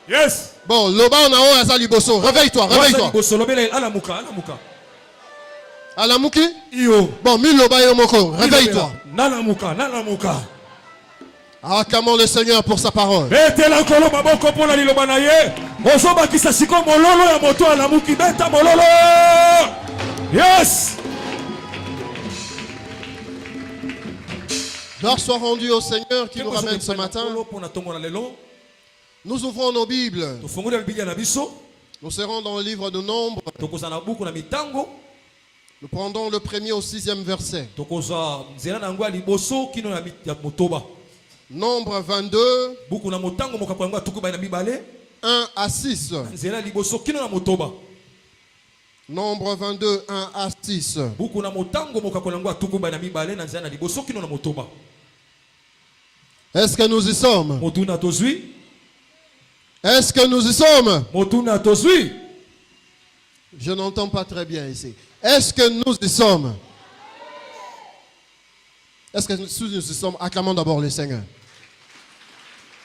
Yes. Bon, loba on a asa liboso. Réveille-toi, réveille-toi. Alamuki? Iyo. Bon, mi loba yo moko. Réveille-toi. Nalamuka. Acclamons le Seigneur pour sa parole. Betela nkolo maboko pona liloba na ye. Ozoba kisa siko mololo ya moto alamuki beta mololo. Yes. Gloire soit rendue au Seigneur qui nous ramène ce matin. Nous ouvrons nos Bibles. Nous serons dans le livre de Nombre. Nous prendrons le 1er au 6e verset. Nombre 22, 1 à 6. Nombre 22, 1 à 6. Est-ce que nous y sommes? Est-ce que nous y sommes? Je n'entends pas très bien ici. Est-ce que nous y sommes? Est-ce que nous y sommes? Acclamons d'abord le Seigneur.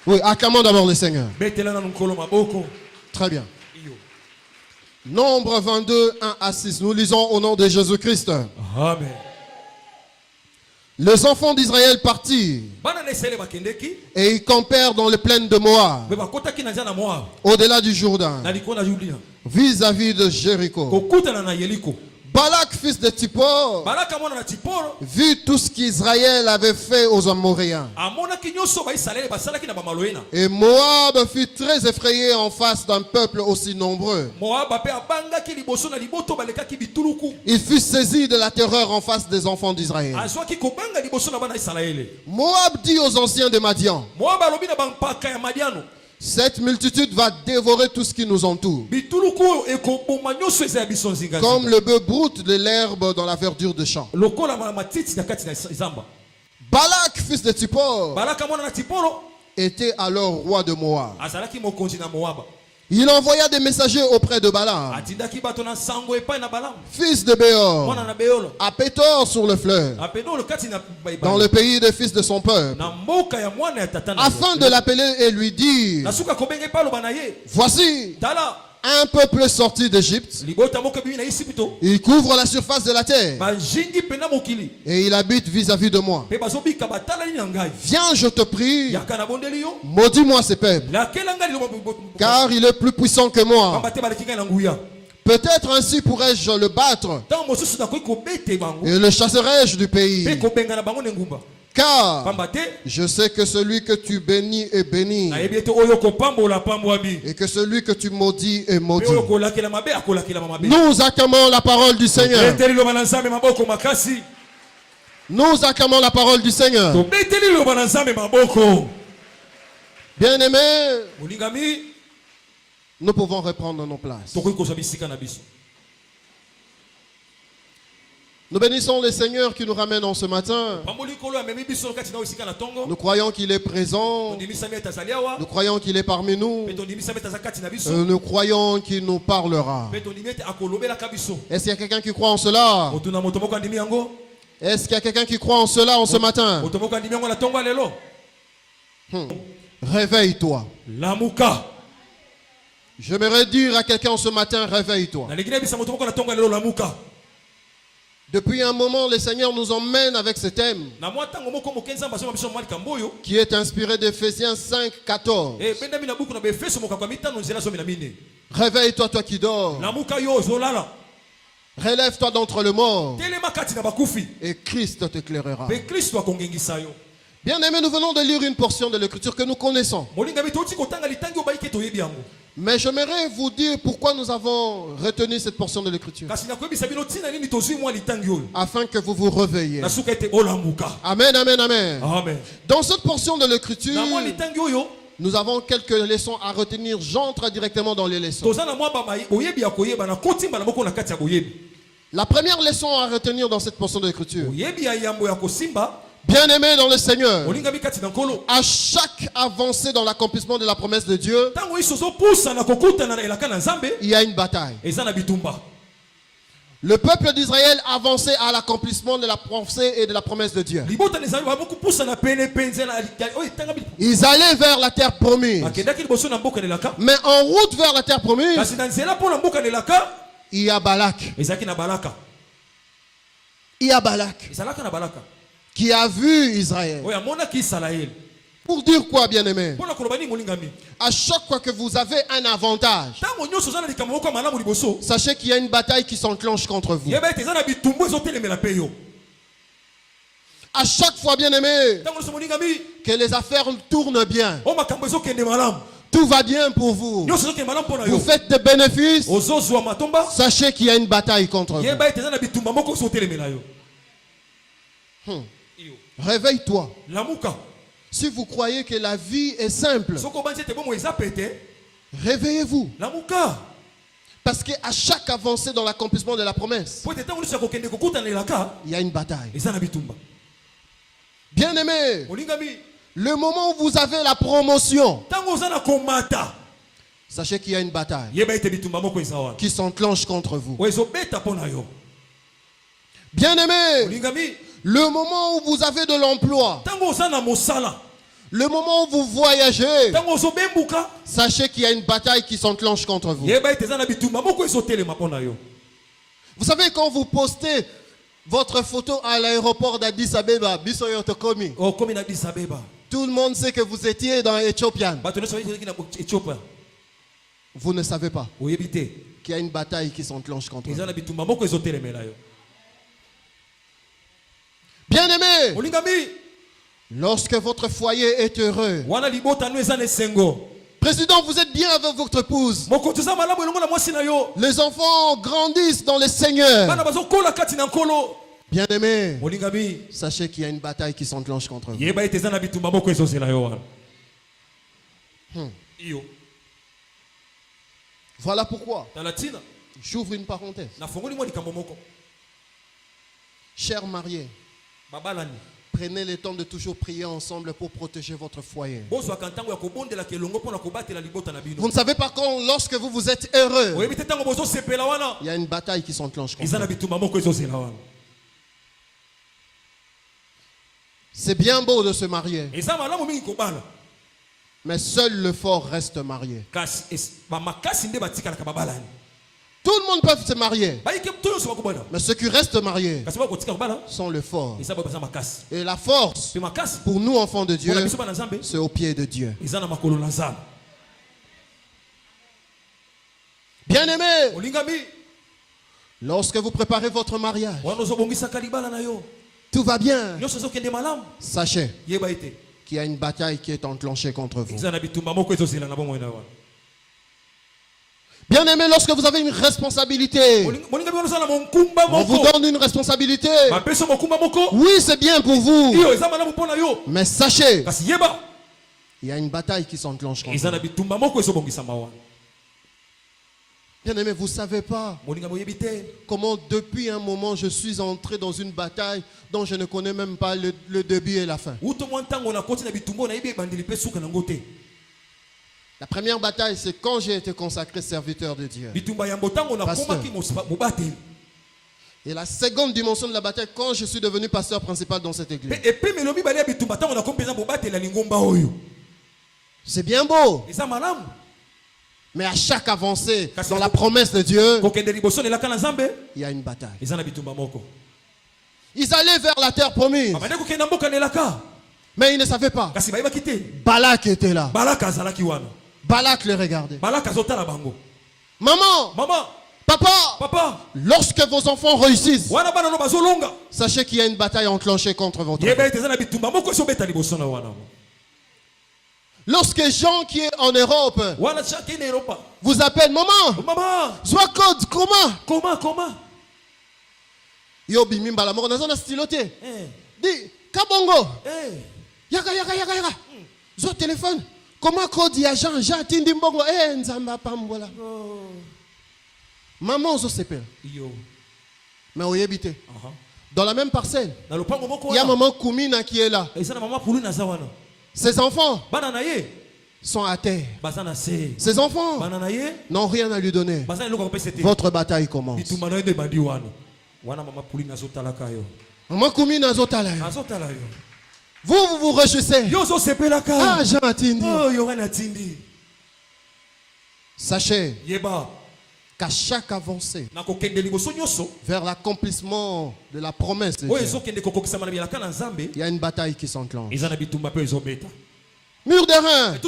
Oui, acclamons d'abord le Seigneur. Très bien. Nombre 22, 1 à 6. Nous lisons au nom de Jésus-Christ. Amen. Les enfants d'Israël partirent et ils campèrent dans les plaines de Moab, au-delà du Jourdain, vis-à-vis de Jéricho. Balak, fils de Tippor, vit tout ce qu'Israël avait fait aux Amoréens. Et Moab fut très effrayé en face d'un peuple aussi nombreux. Il fut saisi de la terreur en face des enfants d'Israël. Moab dit aux anciens de Madian: cette multitude va dévorer tout ce qui nous entoure, comme le bœuf broute de l'herbe dans la verdure de champ. Balak, fils de Tippor, était alors roi de Moab. Il envoya des messagers auprès de Balaam, fils de Béor, à Pétor sur le fleuve, dans le pays des fils de son peuple, afin de l'appeler et lui dire: voici un peuple sorti d'Égypte. Il couvre la surface de la terre et il habite vis-à-vis de moi. Viens, je te prie, maudis-moi ce peuple, car il est plus puissant que moi. Peut-être ainsi pourrais-je le battre et le chasserai-je du pays. Car je sais que celui que tu bénis est béni, et que celui que tu maudis est maudit. Nous acclamons la parole du Seigneur. Nous acclamons la parole du Seigneur. Bien-aimés, nous pouvons reprendre nos places. Nous bénissons le Seigneur qui nous ramène en ce matin. Nous croyons qu'il est présent. Nous croyons qu'il est parmi nous. Nous croyons qu'il nous parlera. Est-ce qu'il y a quelqu'un qui croit en cela? Est-ce qu'il y a quelqu'un qui croit en cela en ce matin? Réveille-toi. J'aimerais dire à quelqu'un ce matin: réveille-toi. Depuis un moment, le Seigneur nous emmène avec ce thème qui est inspiré d'Éphésiens 5, 14. Réveille-toi, toi qui dors. Relève-toi d'entre les morts et Christ t'éclairera. Bien-aimés, nous venons de lire une portion de l'Écriture que nous connaissons. Mais j'aimerais vous dire pourquoi nous avons retenu cette portion de l'Écriture. Afin que vous vous réveilliez. Amen, amen, amen. Dans cette portion de l'Écriture, nous avons quelques leçons à retenir. J'entre directement dans les leçons. La première leçon à retenir dans cette portion de l'Écriture: bien-aimé dans le Seigneur, à chaque avancée dans l'accomplissement de la promesse de Dieu, il y a une bataille. Le peuple d'Israël avançait à l'accomplissement de la pensée et de la promesse de Dieu. Ils allaient vers la terre promise. Mais en route vers la terre promise, il y a Balak. Il y a Balak qui a vu Israël. Pour dire quoi, bien-aimé? À chaque fois que vous avez un avantage, sachez qu'il y a une bataille qui s'enclenche contre vous. À chaque fois, bien-aimé, que les affaires tournent bien, tout va bien pour vous, vous faites des bénéfices, sachez qu'il y a une bataille contre vous. Réveille-toi. Si vous croyez que la vie est simple, réveillez-vous. Parce qu'à chaque avancée dans l'accomplissement de la promesse, il y a une bataille. Bien-aimé, le moment où vous avez la promotion, sachez qu'il y a une bataille qui s'enclenche contre vous. Bien-aimé, le moment où vous avez de l'emploi, le moment où vous voyagez, sachez qu'il y a une bataille qui s'enclenche contre vous. Vous savez, quand vous postez votre photo à l'aéroport d'Addis Abeba, tout le monde sait que vous étiez dans Éthiopian. Vous ne savez pas qu'il y a une bataille qui s'enclenche contre vous. Bien-aimé, lorsque votre foyer est heureux, président, vous êtes bien avec votre épouse, les enfants grandissent dans le Seigneur. Bien-aimé, sachez qu'il y a une bataille qui s'enclenche contre vous. Voilà pourquoi j'ouvre une parenthèse. Chers mariés, prenez le temps de toujours prier ensemble pour protéger votre foyer. Vous ne savez pas quand, lorsque vous êtes heureux, il y a une bataille qui s'enclenche contre vous. C'est bien beau de se marier, mais seul le fort reste marié. Tout le monde peut se marier, mais ceux qui restent mariés sont le fort. Et la force, pour nous enfants de Dieu, c'est au pied de Dieu. Bien-aimé, lorsque vous préparez votre mariage, tout va bien. Sachez qu'il y a une bataille qui est enclenchée contre vous. Bien-aimé, lorsque vous avez une responsabilité, on vous donne une responsabilité. Oui, c'est bien pour vous. Mais sachez, il y a une bataille qui s'enclenche contre vous. Bien-aimé, vous ne savez pas comment depuis un moment je suis entré dans une bataille dont je ne connais même pas le début et la fin. La première bataille, c'est quand j'ai été consacré serviteur de Dieu. Pasteur. Et la seconde dimension de la bataille, quand je suis devenu pasteur principal dans cette église. C'est bien beau. Mais à chaque avancée dans la promesse de Dieu, il y a une bataille. Ils allaient vers la terre promise, mais ils ne savaient pas. Balak était là. Balak les regardait. Maman, papa, lorsque vos enfants réussissent, sachez qu'il y a une bataille enclenchée contre votre vie. Lorsque Jean qui est en Europe vous appelle, maman, sois code, comment yo bimimba la mort dans un styloté. Dis kabongo. Yaka. Zo téléphone. Comment code ya Jean tindi mbongo nzamba pambola. Maman zo sepel. Mais oyebite. Dans la même parcelle, il y a maman Koumina qui est là. Ses enfants, sont à terre. Ses enfants n'ont rien à lui donner. Votre bataille commence. Vous vous réjouissez. Ah, Jean Atindi. Sachez qu'à chaque avancée vers l'accomplissement de la promesse de Dieu, il y a une bataille qui s'enclenche. Mur d'airain.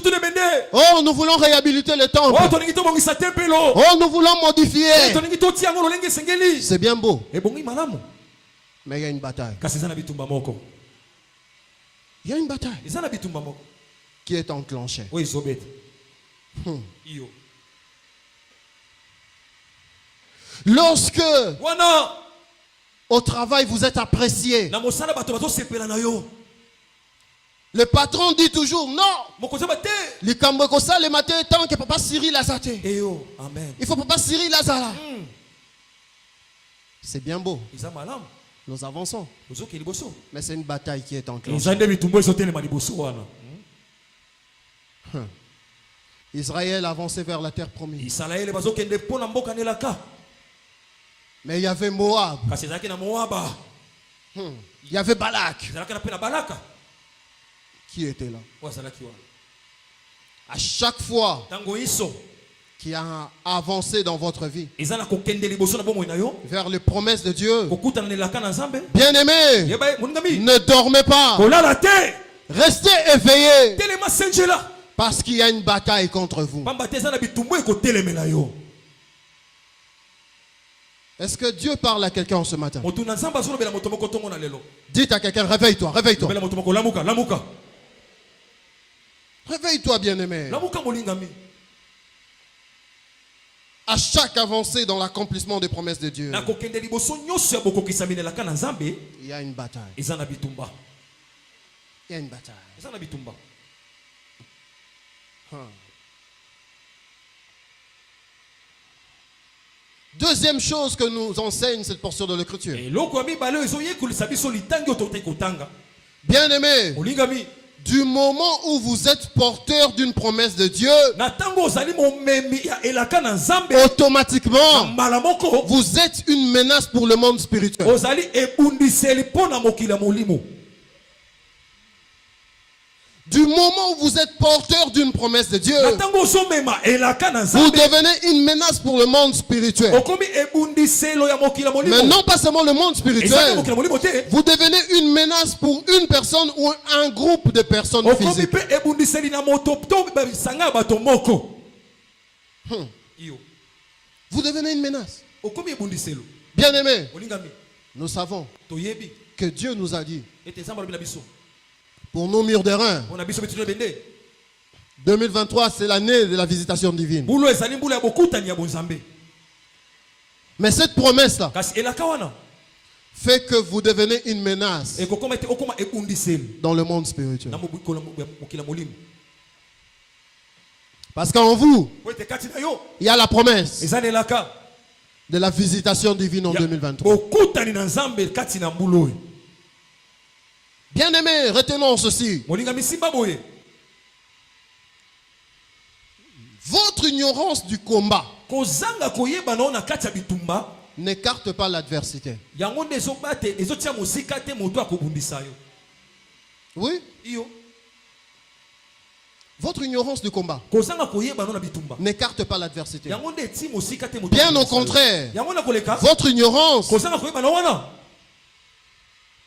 Oh, nous voulons réhabiliter le temple. Oh, nous voulons modifier. C'est bien beau. Mais il y a une bataille. Il y a une bataille qui est enclenchée. Lorsque au travail vous êtes apprécié, le patron dit toujours non. Les Kambokosa le matin tant que papa Cyril a saté. Il faut papa Cyril a zala. C'est bien beau. Nous avançons. Mais c'est une bataille qui est enclenchée. Israël avançait vers la terre promise. Mais il y avait Moab. Il y avait Balak. Qui était là? À chaque fois qui a avancé dans votre vie vers les promesses de Dieu, bien aimé, ne dormez pas. Restez éveillés. Parce qu'il y a une bataille contre vous. Est-ce que Dieu parle à quelqu'un ce matin? Dites à quelqu'un, réveille-toi, réveille-toi. Réveille-toi, bien-aimé. À chaque avancée dans l'accomplissement des promesses de Dieu, il y a une bataille. Il y a une bataille. Deuxième chose que nous enseigne cette portion de l'écriture. Bien-aimé, du moment où vous êtes porteur d'une promesse de Dieu, automatiquement, vous êtes une menace pour le monde spirituel. Du moment où vous êtes porteur d'une promesse de Dieu, vous devenez une menace pour le monde spirituel. Mais non pas seulement le monde spirituel, vous devenez une menace pour une personne ou un groupe de personnes physiques. Vous devenez une menace. Bien aimé, nous savons que Dieu nous a dit, pour nos murs d'airain, 2023, c'est l'année de la visitation divine. Mais cette promesse-là fait que vous devenez une menace dans le monde spirituel. Parce qu'en vous, il y a la promesse de la visitation divine en 2023. Bien-aimés, retenons ceci. Votre ignorance du combat n'écarte pas l'adversité. Oui. Votre ignorance du combat n'écarte pas l'adversité. Bien au contraire, votre ignorance,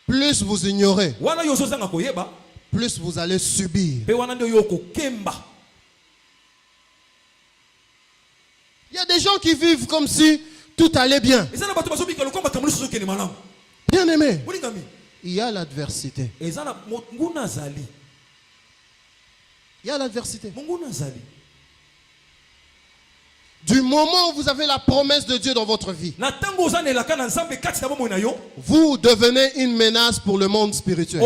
plus vous ignorez, plus vous allez subir. Il y a des gens qui vivent comme si tout allait bien. Bien aimé, il y a l'adversité. Il y a l'adversité. Du moment où vous avez la promesse de Dieu dans votre vie, vous devenez une menace pour le monde spirituel.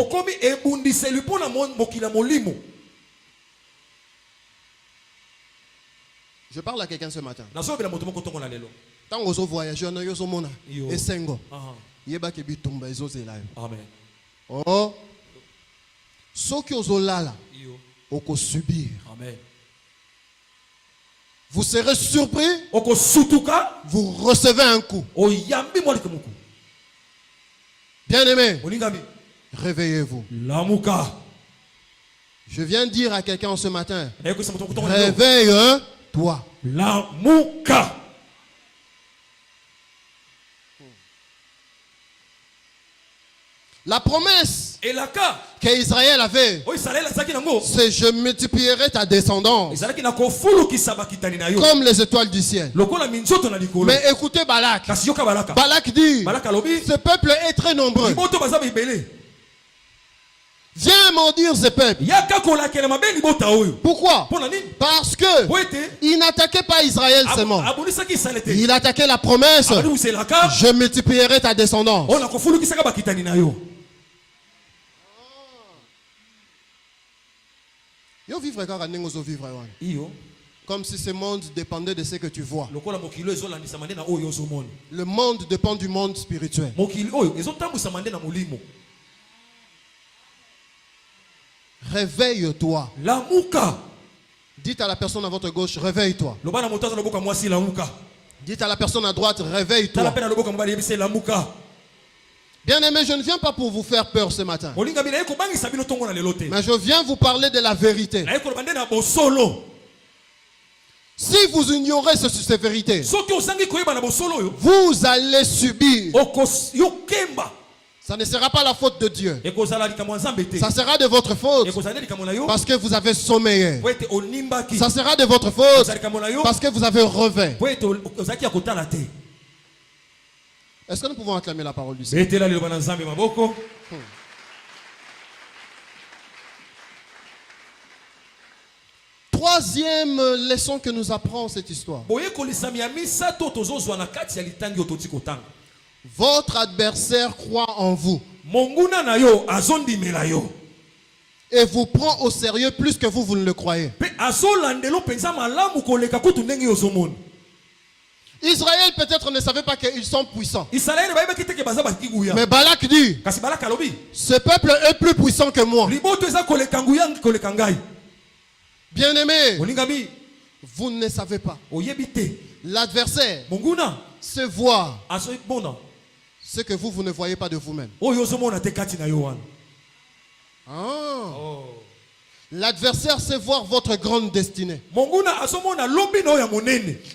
Je parle à quelqu'un ce matin. Tant que vous voyagez, oh, ce que vous avez là, vous subir. Vous serez surpris. Vous recevez un coup. Bien-aimé, réveillez-vous. Je viens de dire à quelqu'un ce matin, réveille-toi. La promesse qu'Israël avait, c'est je multiplierai ta descendance comme les étoiles du ciel. Mais écoutez Balak. Balak dit, ce peuple est très nombreux. Viens m'en dire ce peuple. Pourquoi? Parce que il n'attaquait pas Israël seulement. Il attaquait la promesse. Je multiplierai ta descendance. Comme si ce monde dépendait de ce que tu vois. Le monde dépend du monde spirituel. Réveille-toi. Dites à la personne à votre gauche, réveille-toi. Dites à la personne à droite, réveille-toi. Bien-aimé, je ne viens pas pour vous faire peur ce matin. Mais je viens vous parler de la vérité. Si vous ignorez cette vérité, vous allez subir. Ça ne sera pas la faute de Dieu. Ça sera de votre faute parce que vous avez sommeillé. Ça sera de votre faute parce que vous avez rêvé. Est-ce que nous pouvons acclamer la parole du Seigneur? Troisième leçon que nous apprend cette histoire. Votre adversaire croit en vous et vous prend au sérieux plus que vous ne le croyez. Israël peut-être ne savait pas qu'ils sont puissants. Mais Balak dit, ce peuple est plus puissant que moi. Bien-aimé, vous ne savez pas. L'adversaire se voit ce que vous ne voyez pas de vous-même. L'adversaire sait voir votre grande destinée.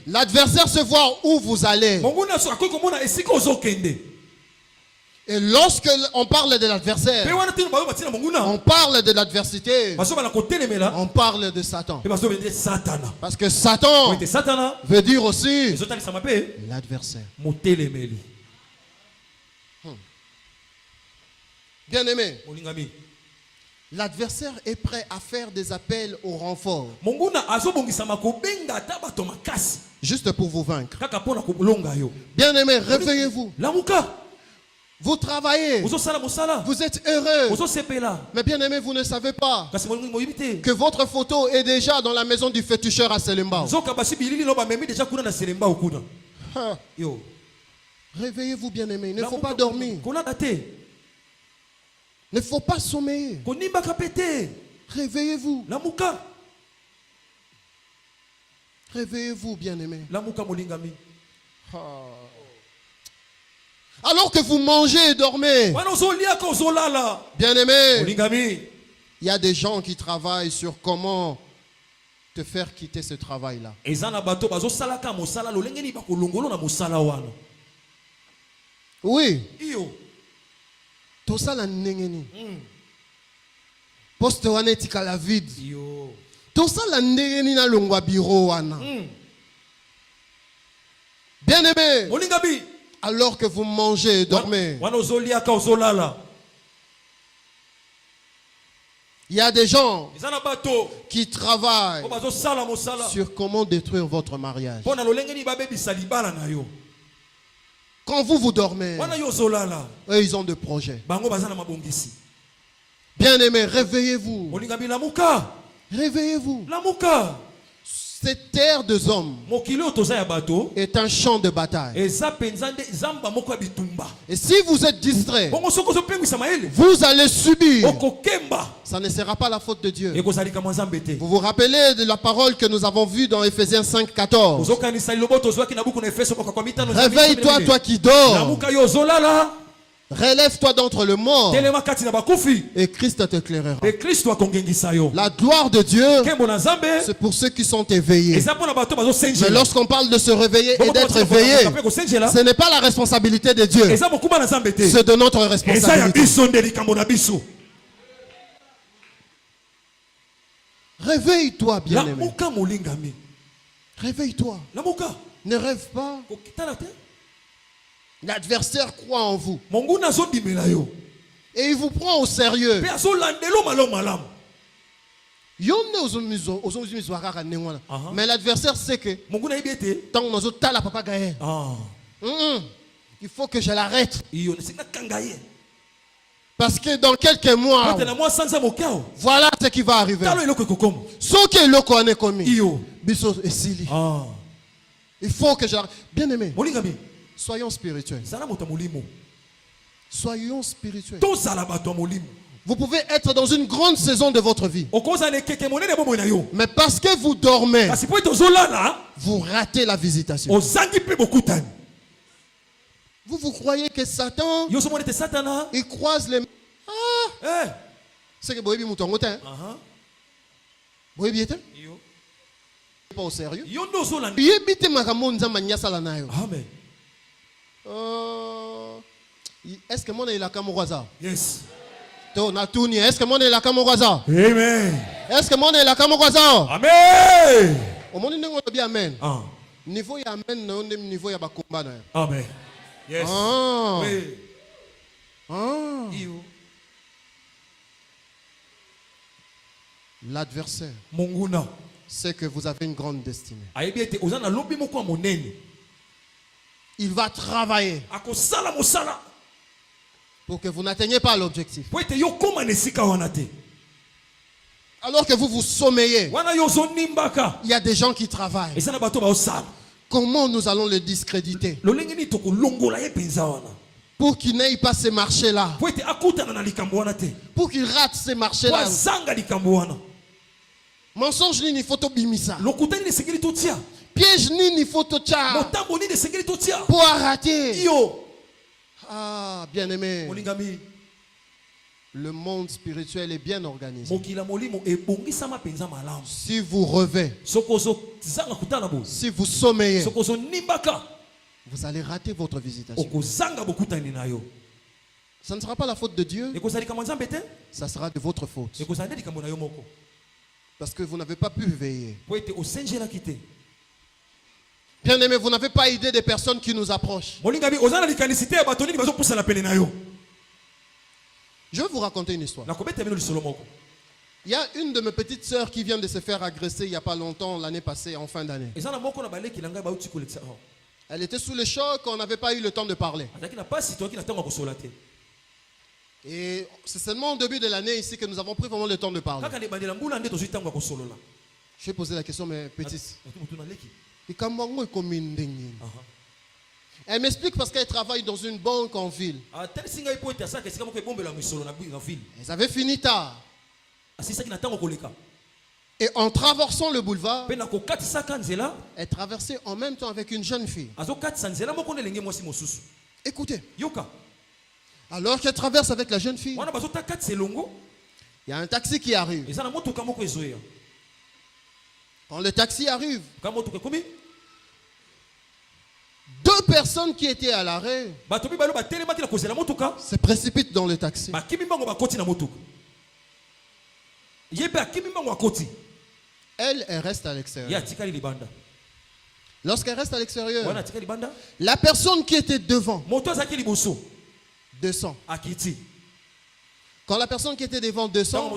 L'adversaire sait voir où vous allez. Et lorsque on parle de l'adversaire, on parle de l'adversité, on parle de Satan. Parce que Satan veut dire aussi l'adversaire. Bien-aimé, l'adversaire est prêt à faire des appels au renfort juste pour vous vaincre. Bien-aimé, réveillez-vous. Vous travaillez, vous êtes heureux. Mais bien-aimé, vous ne savez pas que votre photo est déjà dans la maison du féticheur à Selembao. Réveillez-vous, bien-aimé. Il ne faut pas dormir. Il ne faut pas sommeiller. Réveillez-vous. Réveillez-vous, bien-aimé. Alors que vous mangez et dormez, bien-aimé, il y a des gens qui travaillent sur comment te faire quitter ce travail-là. Oui. Tout ça la nengeni. Poste wana etika la vide. Tout ça la nengeni na longwa bureau wana. Bien-aimé, alors que vous mangez et dormez, il y a des gens qui travaillent sur comment détruire votre mariage. Quand vous dormez, eux, ils ont des projets. Bien-aimés, réveillez-vous. Réveillez-vous. Cette terre des hommes est un champ de bataille. Et si vous êtes distrait, vous allez subir. Ça ne sera pas la faute de Dieu. Vous vous rappelez de la parole que nous avons vue dans Ephésiens 5:14. Réveille-toi, toi qui dors. Relève-toi d'entre le mort et Christ t'éclairera. La gloire de Dieu, c'est pour ceux qui sont éveillés. Mais lorsqu'on parle de se réveiller et d'être éveillé, ce n'est pas la responsabilité de Dieu, c'est de notre responsabilité. Réveille-toi, bien-aimé. Réveille-toi. Ne rêve pas. L'adversaire croit en vous. Et il vous prend au sérieux. Mais l'adversaire sait que il faut que je l'arrête. Parce que dans quelques mois, voilà ce qui va arriver. Il faut que j'arrête. Bien aimé. Soyons spirituels. Soyons spirituels. Vous pouvez être dans une grande saison de votre vie. Mais parce que vous dormez, vous ratez la visitation. Vous croyez que Satan, il croise les... C'est que vous avez pas au sérieux. Amen. Est-ce que mon est la Kamuraza? Yes. Est-ce que mon est la Kamuraza? Amen. Est-ce que mon est la Kamuraza? Amen. Au monde n'est bien amen. Niveau ya amen, non niveau ya bakomba na. Amen. Yes. Oui. L'adversaire sait que vous avez une grande destinée. Il va travailler pour que vous n'atteigniez pas l'objectif. Alors que vous vous sommeillez, il y a des gens qui travaillent. Comment nous allons le discréditer pour qu'il n'aille pas ces marchés-là, pour qu'il rate ces marchés-là? Mensonge ni photo bimisa, piège ni photo tcha, pour arrêter. Ah, bien aimé, le monde spirituel est bien organisé. Si vous rêvez, si vous sommeillez, vous allez rater votre visitation. Ça ne sera pas la faute de Dieu, ça sera de votre faute. Parce que vous n'avez pas pu veiller. Bien aimé, vous n'avez pas idée des personnes qui nous approchent. Je vais vous raconter une histoire. Il y a une de mes petites sœurs qui vient de se faire agresser il n'y a pas longtemps, l'année passée, en fin d'année. Elle était sous le choc, on n'avait pas eu le temps de parler. Et c'est seulement au début de l'année ici que nous avons pris vraiment le temps de parler. Je vais poser la question, mais petite. Elle m'explique parce qu'elle travaille dans une banque en ville. Elles avaient fini tard. Et en traversant le boulevard, elle traversait en même temps avec une jeune fille. Écoutez. Alors qu'elle traverse avec la jeune fille, il y a un taxi qui arrive. Quand le taxi arrive, deux personnes qui étaient à l'arrêt se précipitent dans le taxi. Elle reste à l'extérieur. Lorsqu'elle reste à l'extérieur, la personne qui était devant descend. Quand la personne qui était devant descend,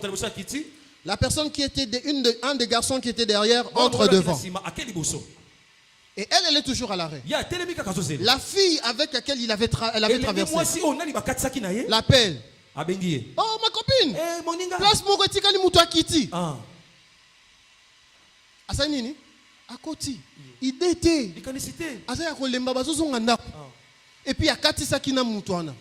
la personne qui était un des garçons qui était derrière entre devant. Et elle est toujours à l'arrêt. La fille avec laquelle elle avait traversé l'appelle. Oh ma copine, place mon retikali mutu akiti. Asa nini? Akoti. Idete. Asa kolemba bazozonga ndako. Et puis akatisa kina mutwana.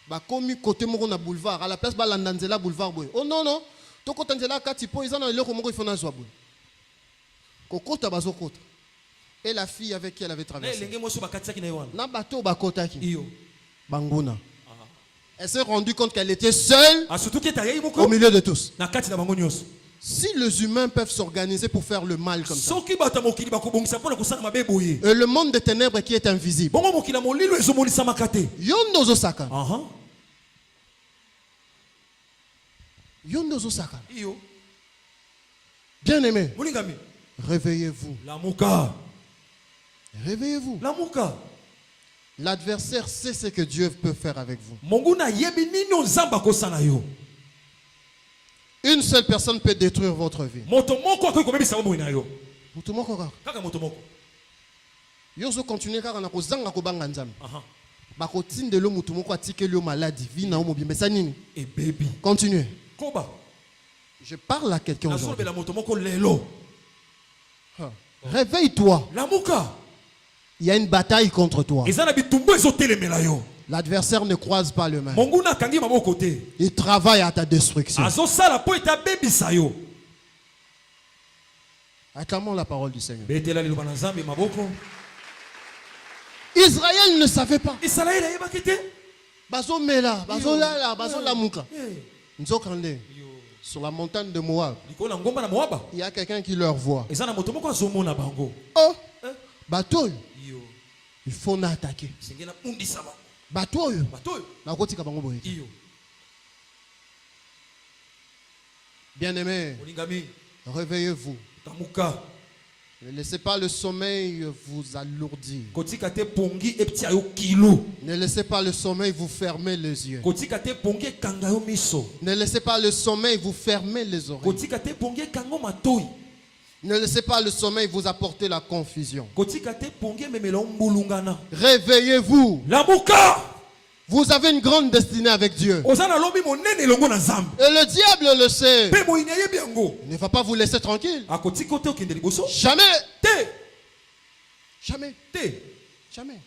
Ba komi côté moko na boulevard à la place ba landanzela boulevard boy. Oh non non. To kotanzela kati po izana eloko moko ifona zwa boy. Kokota bazokota. Et la fille avec qui elle avait traversé. Na bateau bakotaki. Banguna. Elle s'est rendue compte qu'elle était seule au milieu de tous. Si les humains peuvent s'organiser pour faire le mal comme ça, et le monde des ténèbres qui est invisible, Yondozo Saka. Yondozo Saka. Bien aimé, réveillez-vous. Réveillez-vous. L'adversaire sait ce que Dieu peut faire avec vous. Une seule personne peut détruire votre vie. Yozo continue car na kozanga ko banga nzambe. Bakotindelo mutu moko atikeli yo maladie, vie na omo bimbe sanini. Et baby. Continuez. Koba. Je parle à quelqu'un aujourd'hui. Réveille-toi. Il y a une bataille contre toi. L'adversaire ne croise pas le main. Il travaille à ta destruction. Acclamons la parole du Seigneur. Israël ne savait pas. Sur la montagne de Moab, il y a quelqu'un qui leur voit. Oh, bateau. Il faut n'attaquer. Bateau. Bien-aimés, réveillez-vous. Ne laissez pas le sommeil vous alourdir. Ne laissez pas le sommeil vous fermer les yeux. Ne laissez pas le sommeil vous fermer les oreilles. Ne laissez pas le sommeil vous apporter la confusion. Réveillez-vous. Vous avez une grande destinée avec Dieu. Et le diable le sait. Il ne va pas vous laisser tranquille. Jamais. Jamais. Jamais.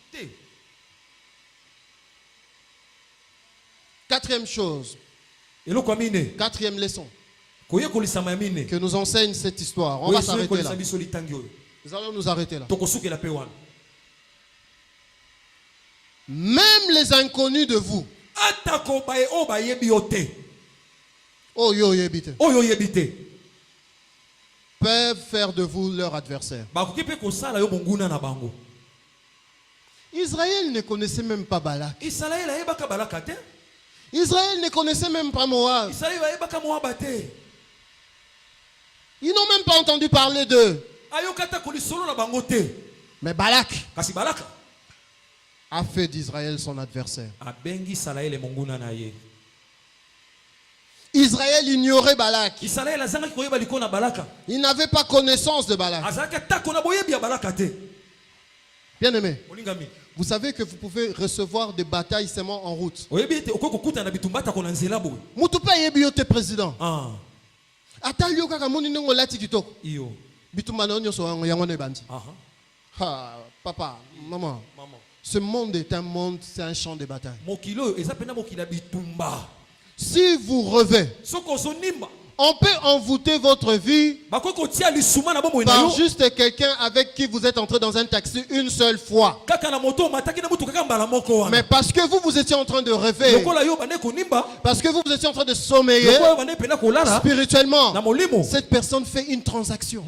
Quatrième chose. Quatrième leçon que nous enseigne cette histoire. On va s'arrêter là. Nous allons nous arrêter là. Même les inconnus de vous peuvent faire de vous leur adversaire. Israël ne connaissait même pas Balak. Israël ne connaissait même pas Moab. Ils n'ont même pas entendu parler d'eux. Mais Balak a fait d'Israël son adversaire. Israël ignorait Balak. Il n'avait pas connaissance de Balak. Bien aimé, vous savez que vous pouvez recevoir des batailles seulement en route. Mutupa yebiote président. Atalio kaka moni nongo lati kitoko. Bitumba na onyo so yango ne bandi. Papa, maman. Ce monde est un monde, c'est un champ de bataille. Si vous revez, on peut envoûter votre vie par juste quelqu'un avec qui vous êtes entré dans un taxi une seule fois. Mais parce que vous étiez en train de rêver, parce que vous étiez en train de sommeiller spirituellement, cette personne fait une transaction.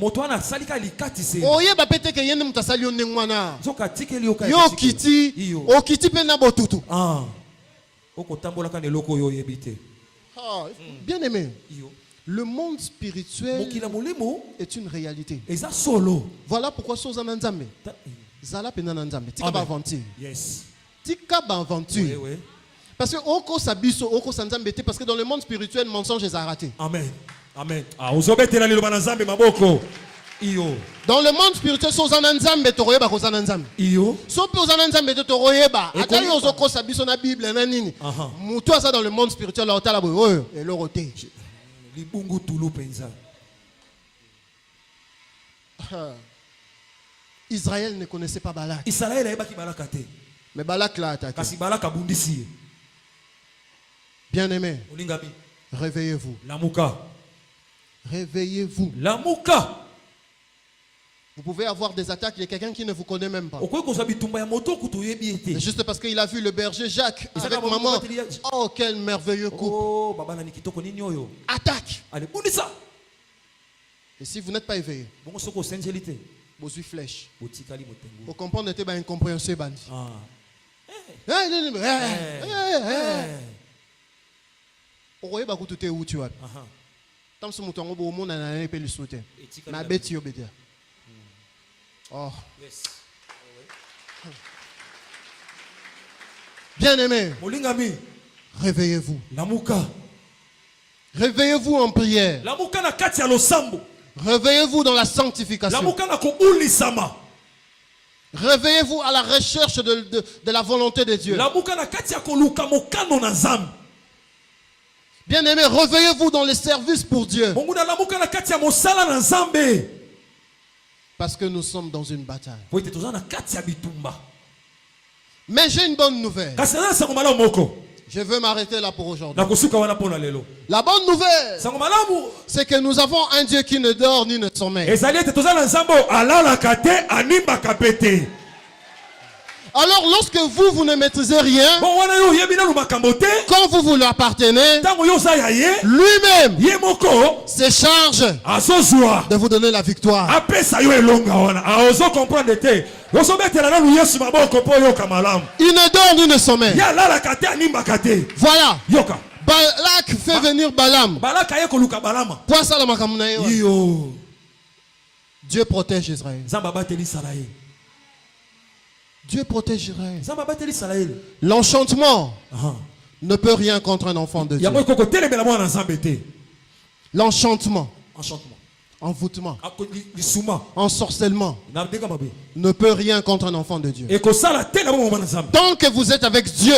Bien aimé, le monde spirituel est une réalité. Voilà pourquoi Zala penananzambe. Tika ba aventure. Tika ba aventure. Parce que oko sabiso oko sanzambe te, parce que dans le monde spirituel mensonge est raté. Amen. Amen. Ozobetela lilo banazambe maboko. Dans le monde spirituel, so zananzambe toroyeba ko zananzambe. So pe zananzambe toroyeba. Atali ozoko sabiso na Bible na nini. Mutu asa dans le monde spirituel la otala boyo et loroté. Libungu tulu penza. Israël ne connaissait pas Balak. Mais Balak l'a attaqué. Bien-aimé, réveillez-vous. Réveillez-vous. Vous pouvez avoir des attaques de quelqu'un qui ne vous connaît même pas. Mais juste parce qu'il a vu le berger Jacques avec maman. Oh, quel merveilleux couple. Attaque. Et si vous n'êtes pas éveillé, vous êtes flèche. Vous comprenez que c'est incompréhensible. Où tu vas? Oh. Bien-aimé, réveillez-vous. Réveillez-vous en prière. Réveillez-vous dans la sanctification. Réveillez-vous à la recherche de la volonté de Dieu. Bien-aimé, réveillez-vous dans les services pour Dieu. Parce que nous sommes dans une bataille. Mais j'ai une bonne nouvelle. Je veux m'arrêter là pour aujourd'hui. La bonne nouvelle, c'est que nous avons un Dieu qui ne dort ni ne sommeille. Alors lorsque vous ne maîtrisez rien, quand vous lui appartenez, lui-même se charge de vous donner la victoire. Il ne dort ni ne sommeille. Voilà. Balak fait venir Balaam. Dieu protège Israël. Dieu protège Israël. L'enchantement ne peut rien contre un enfant de Dieu. L'enchantement, envoûtement, ensorcellement ne peut rien contre un enfant de Dieu. Tant que vous êtes avec Dieu,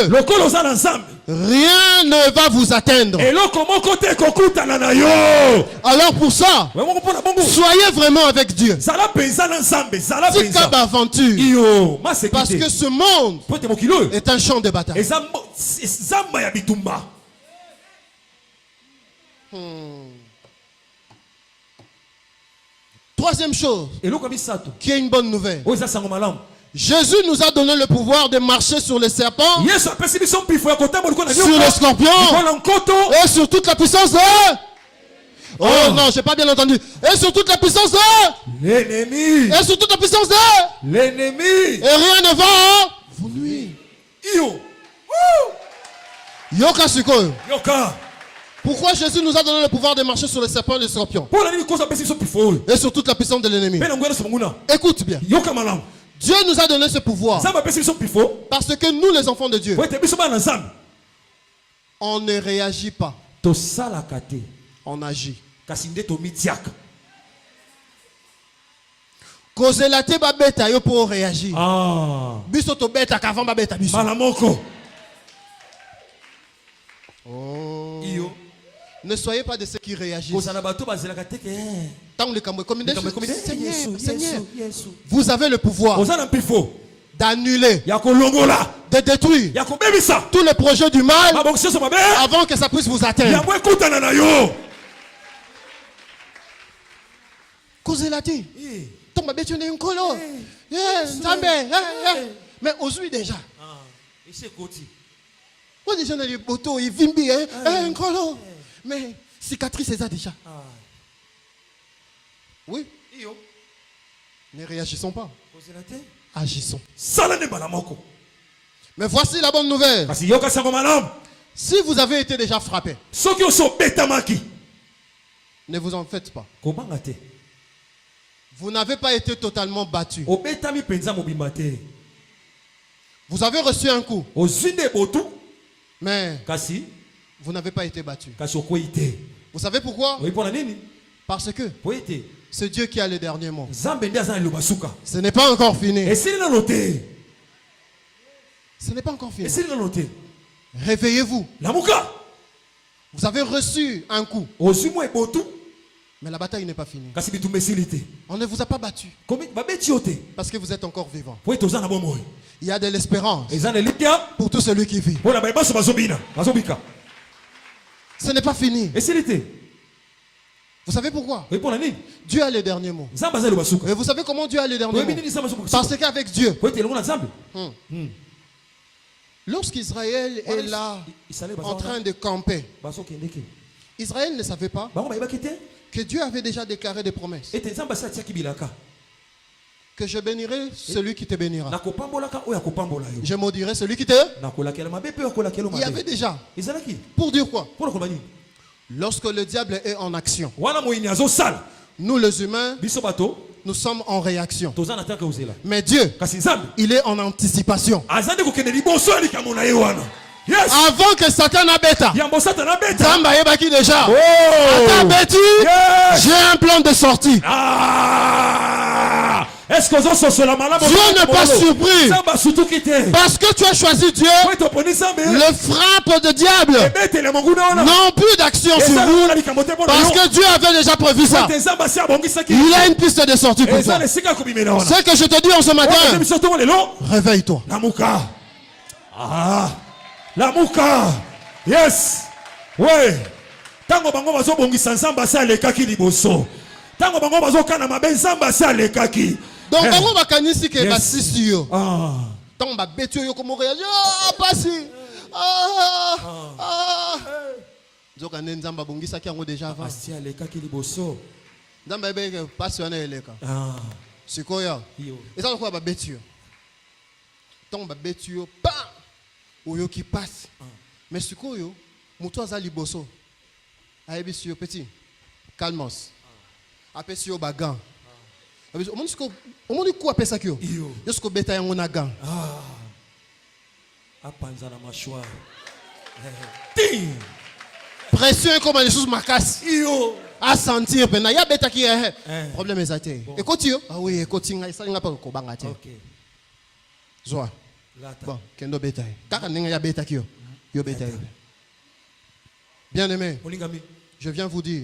rien ne va vous atteindre. Alors pour ça, soyez vraiment avec Dieu. C'est comme aventure. Parce que ce monde est un champ de bataille. Troisième chose, qui est une bonne nouvelle. Jésus nous a donné le pouvoir de marcher sur les serpents, sur les scorpions et sur toute la puissance de... Oh non, j'ai pas bien entendu. Et sur toute la puissance de... l'ennemi. Et sur toute la puissance de... l'ennemi. Et rien ne va vous nuire. Yoka Suko. Pourquoi Jésus nous a donné le pouvoir de marcher sur les serpents et les scorpions et sur toute la puissance de l'ennemi? Écoute bien. Dieu nous a donné ce pouvoir parce que nous, les enfants de Dieu, on ne réagit pas. On agit. Cause la te babeta yo pour réagir. Biso to beta qu'avant babeta biso. Oh. Ne soyez pas de ceux qui réagissent. Seigneur, vous avez le pouvoir d'annuler, de détruire tous les projets du mal avant que ça puisse vous atteindre. Mais aujourd'hui déjà. Moi déjà dans les poteaux, il vit bien. Mais cicatrice c'est ça déjà. Oui. Ne réagissons pas. Agissons. Mais voici la bonne nouvelle. Si vous avez été déjà frappé, ne vous en faites pas. Vous n'avez pas été totalement battu. Vous avez reçu un coup. Mais vous n'avez pas été battu. Vous savez pourquoi? Parce que c'est Dieu qui a le dernier mot. Ce n'est pas encore fini. Ce n'est pas encore fini. Réveillez-vous. Vous avez reçu un coup. Mais la bataille n'est pas finie. Kasi bitumba esilite. On ne vous a pas battu. Babeti yo te. Parce que vous êtes encore vivant. Po toza na bomoi. Il y a de l'espérance Ezana likia pour tout celui qui vit. Pona ba baso bazobina, bazobika. Ce n'est pas fini. Esilite. Vous savez pourquoi? Oui, pour la ligne. Dieu a le dernier mot. Et vous savez comment Dieu a le dernier mot? Parce qu'avec Dieu, lorsqu'Israël est là en train de camper, Israël ne savait pas que Dieu avait déjà déclaré des promesses. Que je bénirai celui qui te bénira. Je maudirai celui qui te... Il y avait déjà. Pour dire quoi? Lorsque le diable est en action, nous les humains, nous sommes en réaction. Mais Dieu, il est en anticipation. Yes. Avant que Satan n'abête, Zamba Yebaki déjà. J'ai un plan de sortie. Est-ce que Dieu n'est pas surpris parce que tu as choisi Dieu. Le frappe de diable n'ont plus d'action sur vous parce que Dieu avait déjà prévu ça. Il a une piste de sortie pour toi. Ce que je te dis en ce matin, réveille-toi. Lamuka. Yes. Ouais. Tango bango bazo bongisa nzamba sa lekaki liboso. Tango bango bazo kana mabe nzamba sa lekaki. Donc bango bakanisi ke basisi yo. Tango ba betu yo komo réagir. Pasi. Zoka nzamba bongisa ki yango déjà avant. Asi lekaki liboso. Nzamba beke pasi wana eleka. Sikoya. Eza ko ba betu yo. Tango ba betu yo pa. Oyo qui passe. Mais ce que muto azali boso. Ayebi si yo petit. Calmos. Apesi yo bagan. Omoni ko apesa ki yo. Yo sko beta yango na gan. Apanza na mashwa. Pression comme les choses makas. A sentir pena ya beta ki problème ezate. Ekoti yo. Ah oui, ekoti ngai sa nga pa ko banga te. OK. Zoa. Bon, kendo betaille. Kaka ninga ya beta kio. Yo betaille. Bien aimé. Je viens vous dire.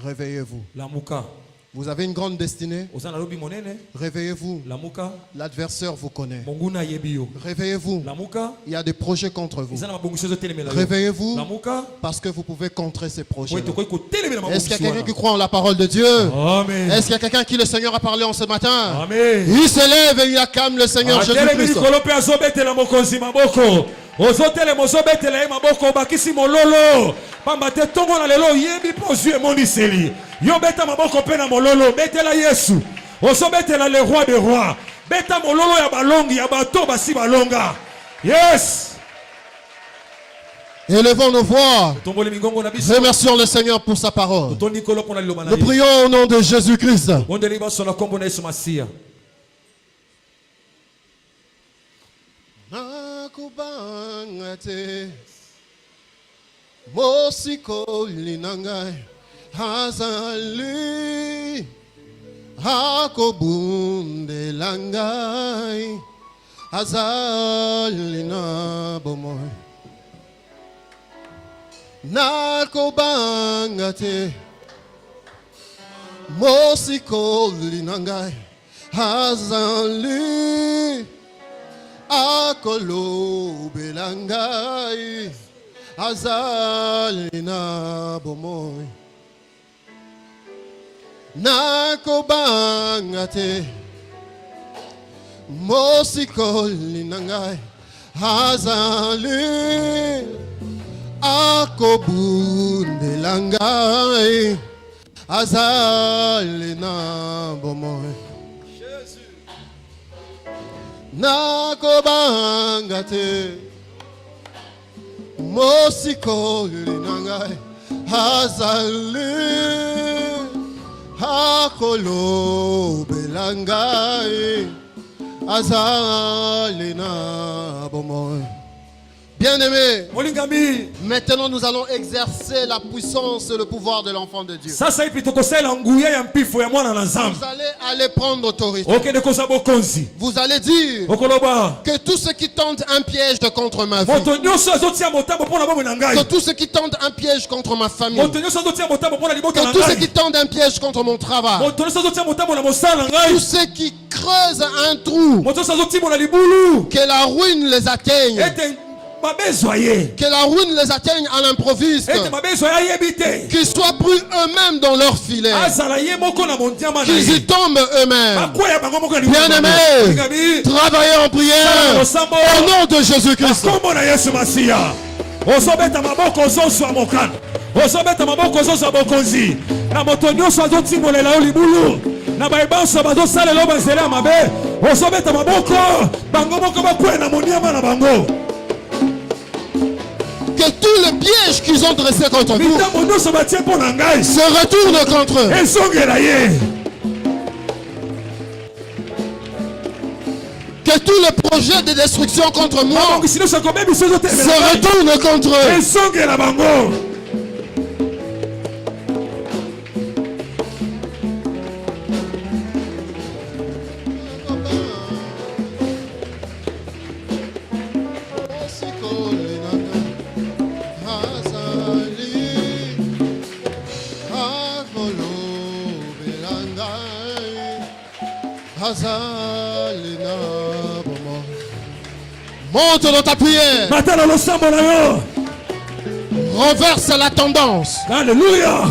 Réveillez-vous. Vous avez une grande destinée. Réveillez-vous. L'adversaire vous connaît. Réveillez-vous. Il y a des projets contre vous. Réveillez-vous parce que vous pouvez contrer ces projets. Est-ce qu'il y a quelqu'un qui croit en la parole de Dieu? Amen. Est-ce qu'il y a quelqu'un qui le Seigneur a parlé en ce matin? Amen. Il se lève et il acclame le Seigneur Jésus-Christ. Ozotele mozobetela ye maboko bakisi mololo pamba te tongo na lelo yebi pozu emoniseli yo beta maboko pe na mololo betela Yesu ozobetela le roi des rois beta mololo ya balongi ya bato basi balonga. Yes. Élevons nos voix. Remercions le Seigneur pour sa parole. Nous prions au nom de Jésus-Christ. Nakubangate Mosiko linangai Hazali Hakobunde langai Hazali na bomoy Nakubangate Mosiko linangai Hazali Akolo belangai azalina bomoy nakobangate mosiko linangai azali akobundelangai azalina bomoy nakobangate mosiko linangai hazali hakolo belangai azali na bomoy. Bien-aimés, maintenant nous allons exercer la puissance et le pouvoir de l'enfant de Dieu. Vous allez allez prendre autorité. Vous allez dire que tous ceux qui tentent un piège contre ma vie, que tous ceux qui tentent un piège contre ma famille, que tous ceux qui tentent un piège contre mon travail, tous ceux qui creusent un trou, que la ruine les atteigne, que la ruine les atteigne à l'improviste, qu'ils soient pris eux-mêmes dans leur filet, qu'ils y tombent eux-mêmes. Bien-aimés, travaillez en prière au nom de Jésus-Christ. Que tous les pièges qu'ils ont dressés contre vous se retournent contre eux. Que tous les projets de destruction contre moi se retournent contre eux. Monte dans ta prière. Renverse la tendance. Alléluia.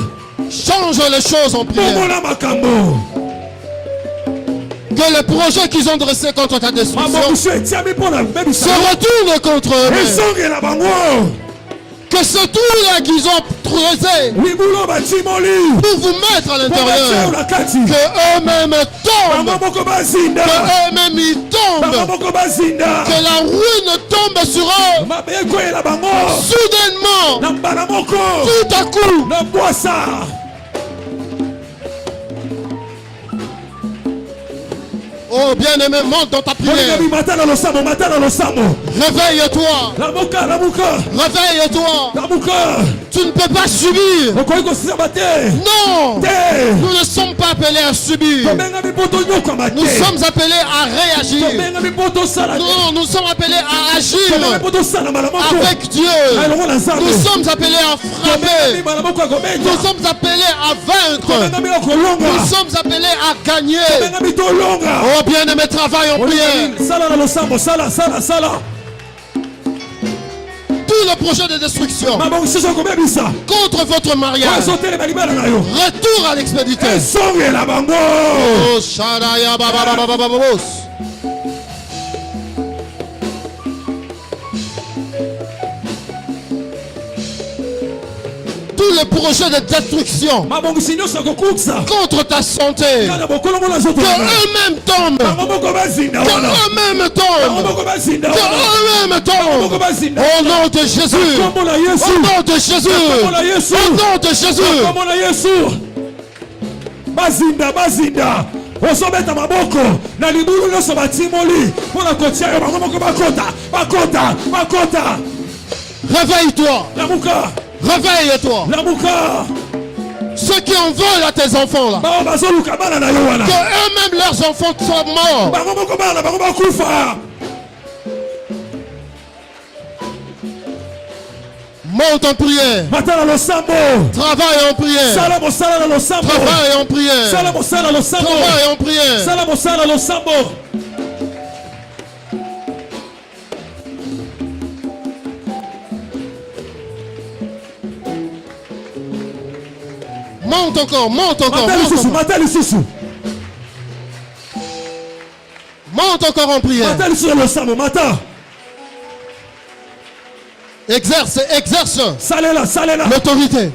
Change les choses en prière. Que les projets qu'ils ont dressés contre ta destruction se retournent contre eux. Que ce trou-là qu'ils ont creusé pour vous mettre à l'intérieur, que eux-mêmes tombent, que eux-mêmes y tombent, que la ruine tombe sur eux, soudainement, tout à coup. Oh bien-aimé, monte dans ta prière. Réveille-toi. Réveille-toi. Tu ne peux pas subir. Non. Nous ne sommes pas appelés à subir. Nous sommes appelés à réagir. Non, nous sommes appelés à agir avec Dieu. Nous sommes appelés à frapper. Nous sommes appelés à vaincre. Nous sommes appelés à gagner. Oh bien-aimé, travaille en prière. Tous les projets de destruction contre votre mariage, retour à l'expéditeur. Oh, Shadaya Babababababos. Tous les projets de destruction contre ta santé, que eux-mêmes tombent, que eux-mêmes tombent, que eux-mêmes tombent. Au nom de Jésus, au nom de Jésus, au nom de Jésus. Bazinda osobeta maboko na libulu nyonso batimoli mpona kotia yo bango moko bakota. Réveille-toi. Lamuka. Réveille-toi. Lamuka. Ceux qui en veulent à tes enfants là, que eux-mêmes leurs enfants soient morts. Monte en prière. Travaille en prière. Travaille en prière. Travaille en prière. Monte encore. Monte encore en prière. Exerce l'autorité.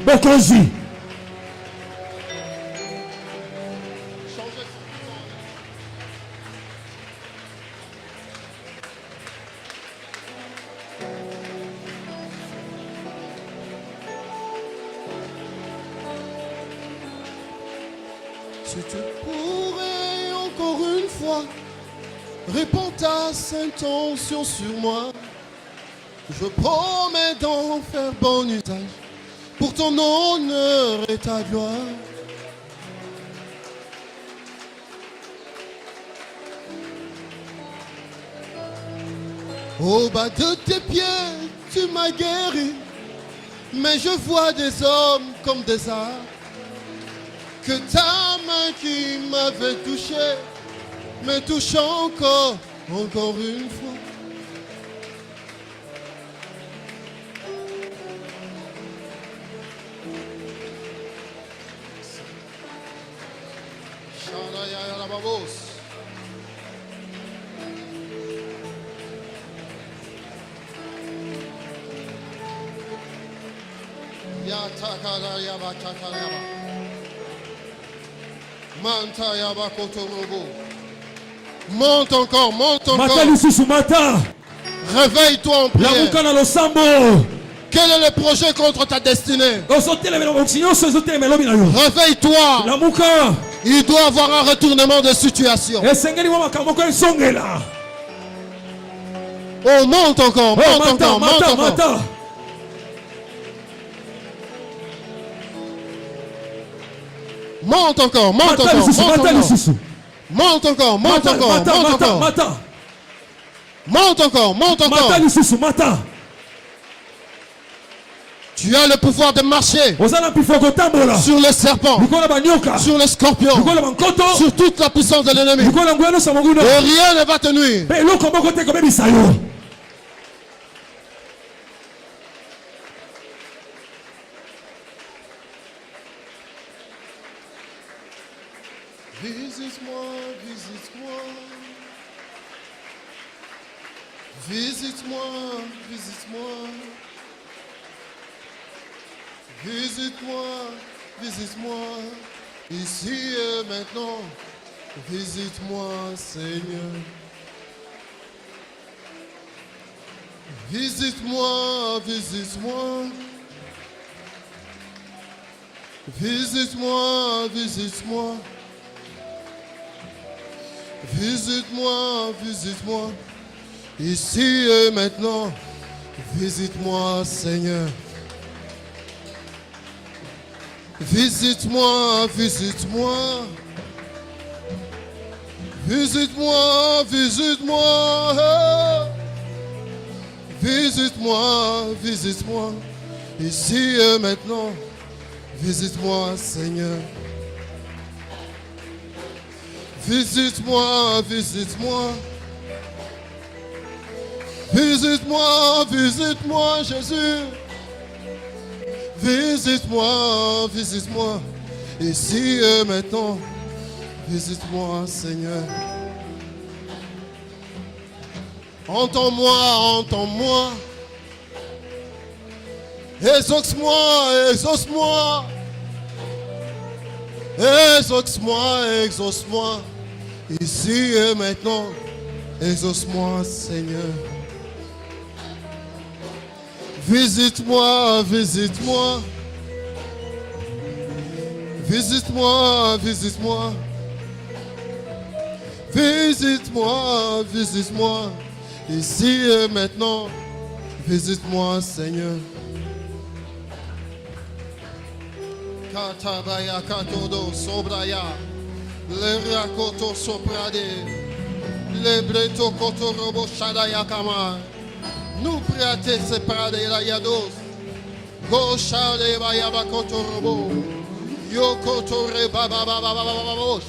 Si tu pourrais encore une fois répandre ta sainte onction sur moi, je promets d'en faire bon usage pour ton honneur et ta gloire. Au bas de tes pieds, tu m'as guéri. Mais je vois des hommes comme des arbres. Que ta main qui m'avait touché me touche encore une fois. Monte encore, monte encore. Réveille-toi en prière. Quel est le projet contre ta destinée? Réveille-toi. Il doit avoir un retournement de situation. Oh, monte encore, monte encore, monte encore. Monte encore, monte encore, monte encore, monte encore, monte encore, monte encore, monte encore. Tu as le pouvoir de marcher sur le serpent, sur le scorpion, sur toute la puissance de l'ennemi. Et rien ne va te nuire. Visite-moi, visite-moi. Visite-moi, visite-moi. Visite-moi, visite-moi. Ici et maintenant. Visite-moi, Seigneur. Visite-moi, visite-moi. Visite-moi, visite-moi. Visite-moi, visite-moi, ici et maintenant. Visite-moi, Seigneur. Visite-moi, visite-moi. Visite-moi, visite-moi. Visite-moi, visite-moi, ici et maintenant. Visite-moi, Seigneur. Visite-moi, visite-moi. Visite-moi, visite-moi, Jésus. Visite-moi, visite-moi. Ici et maintenant. Visite-moi, Seigneur. Entends-moi, entends-moi. Exauce-moi, exauce-moi. Exauce-moi, exauce-moi. Ici et maintenant. Exauce-moi, Seigneur. Visite-moi, visite-moi. Visite-moi, visite-moi. Visite-moi, visite-moi. Ici et maintenant. Visite-moi, Seigneur. Katabaya katodo sobraya. Le rakoto soprade. Le breto kotorobo shadaya kama. Nous priate separade la yados. Go shade bayaba kotorobo. Yo kotore baba baba baba baba.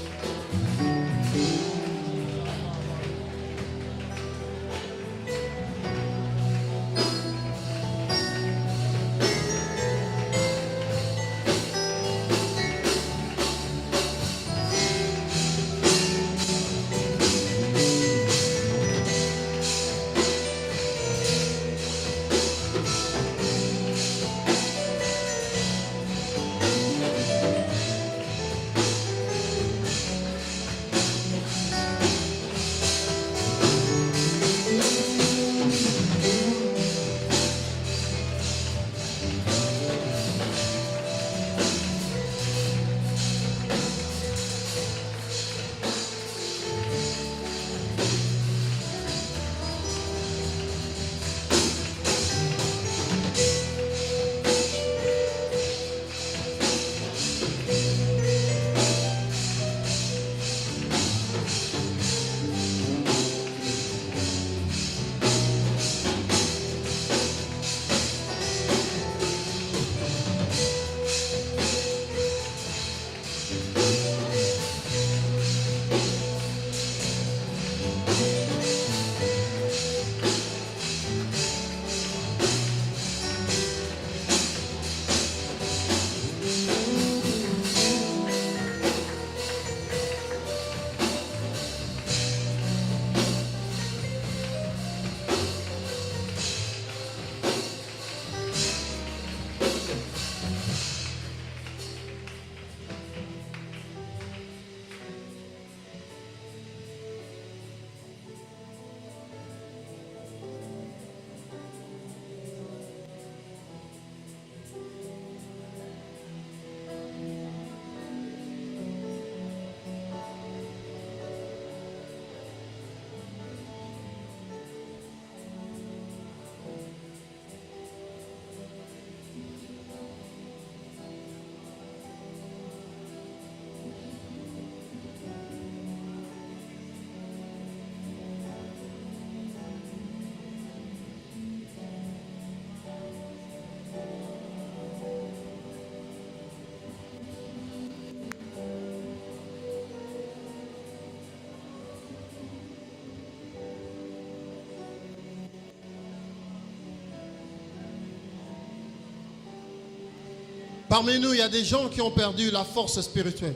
Parmi nous, il y a des gens qui ont perdu la force spirituelle.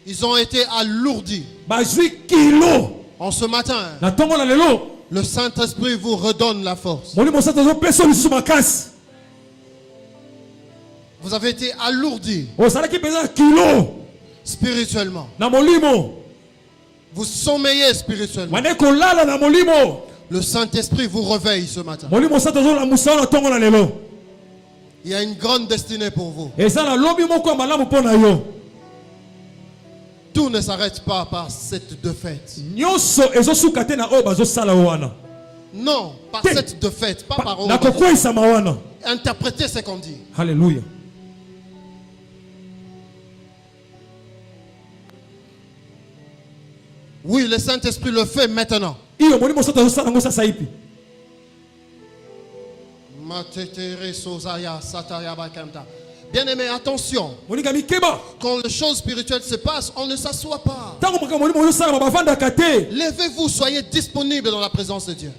Ils ont été alourdis. En ce matin, le Saint-Esprit vous redonne la force. Vous avez été alourdis spirituellement. Vous sommeillez spirituellement. Le Saint-Esprit vous réveille ce matin. Il y a une grande destinée pour vous. Tout ne s'arrête pas par cette défaite. Non, par cette défaite, pas par interprétez ce qu'on dit. Alléluia. Oui, le Saint-Esprit le fait maintenant. Bien-aimé, attention. Quand les choses spirituelles se passent, on ne s'assoit pas. Levez-vous, soyez disponible dans la présence de Dieu.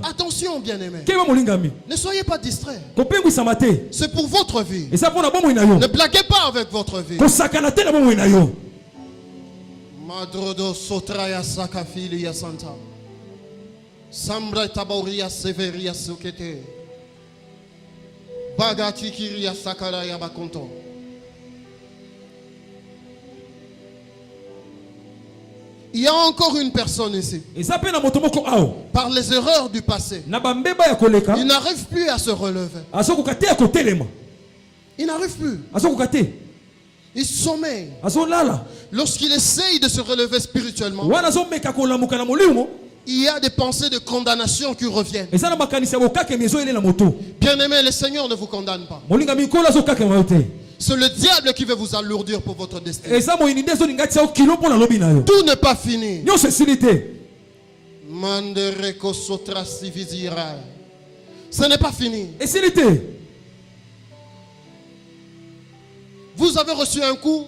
Attention, bien-aimé. Ne soyez pas distrait. C'est pour votre vie. Ne blaguez pas avec votre vie. Madrodo sotraya sakafili ya santa. Sambra taboria severia sukete. Bagati kiria sakara ya bakonto. Il y a encore une personne ici. Par les erreurs du passé, il n'arrive plus à se relever. Il n'arrive plus. Il sommeille. Lorsqu'il essaye de se relever spirituellement, il y a des pensées de condamnation qui reviennent. Bien-aimé, le Seigneur ne vous condamne pas. C'est le diable qui veut vous alourdir pour votre destin. Tout n'est pas fini. Ce n'est pas fini. Vous avez reçu un coup,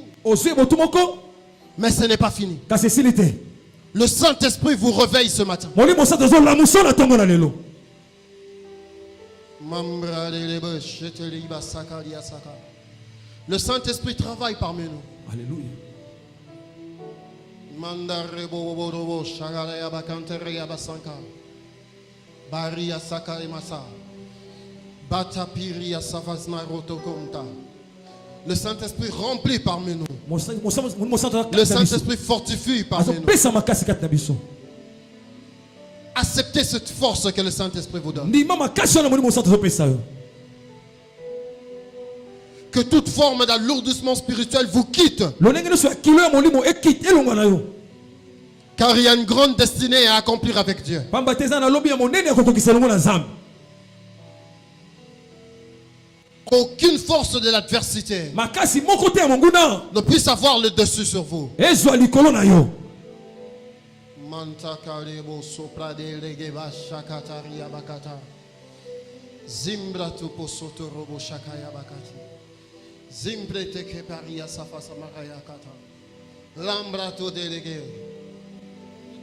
mais ce n'est pas fini. Le Saint-Esprit vous réveille ce matin. Le Saint-Esprit travaille parmi nous. Alléluia. Le Saint-Esprit remplit parmi nous. Le Saint-Esprit fortifie parmi nous. Acceptez cette force que le Saint-Esprit vous donne. Que toute forme d'alourdissement spirituel vous quitte. Car il y a une grande destinée à accomplir avec Dieu. Aucune force de l'adversité ne puisse avoir le dessus sur vous.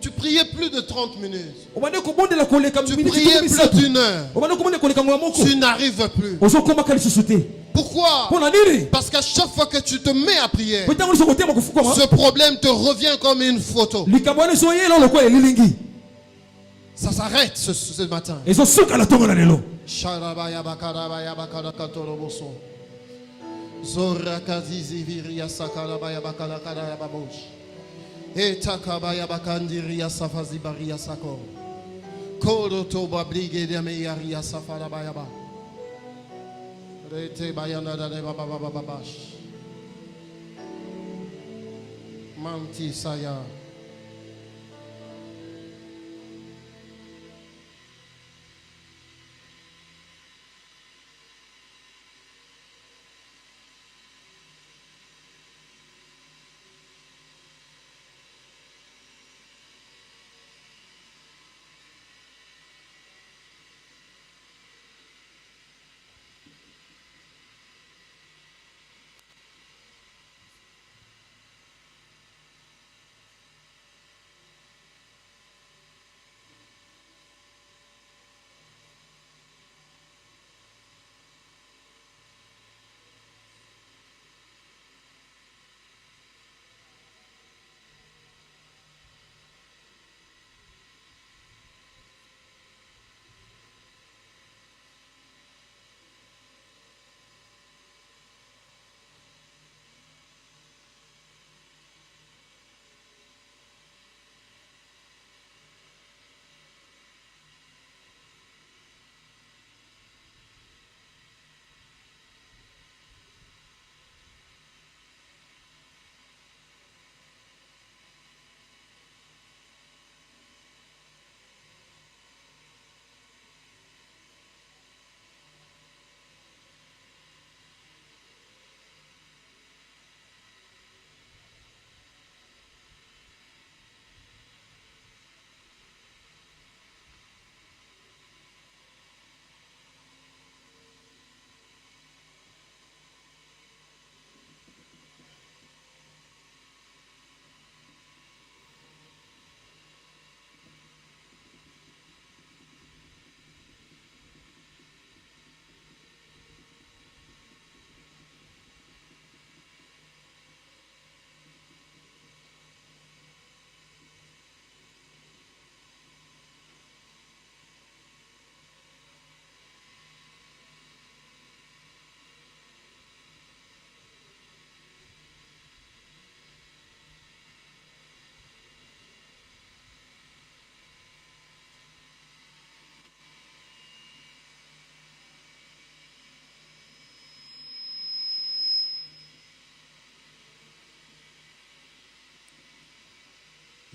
Tu priais plus de 30 minutes. Tu priais plus d'une heure. Tu n'arrives plus. Pourquoi? Parce qu'à chaque fois que tu te mets à prier, ce problème te revient comme une photo. Ça s'arrête ce matin. Etakabaya bakandiria safazi baria sako. Koro to bablige de meyaria safara bayaba. Rete bayana da baba baba babash. Manti saya.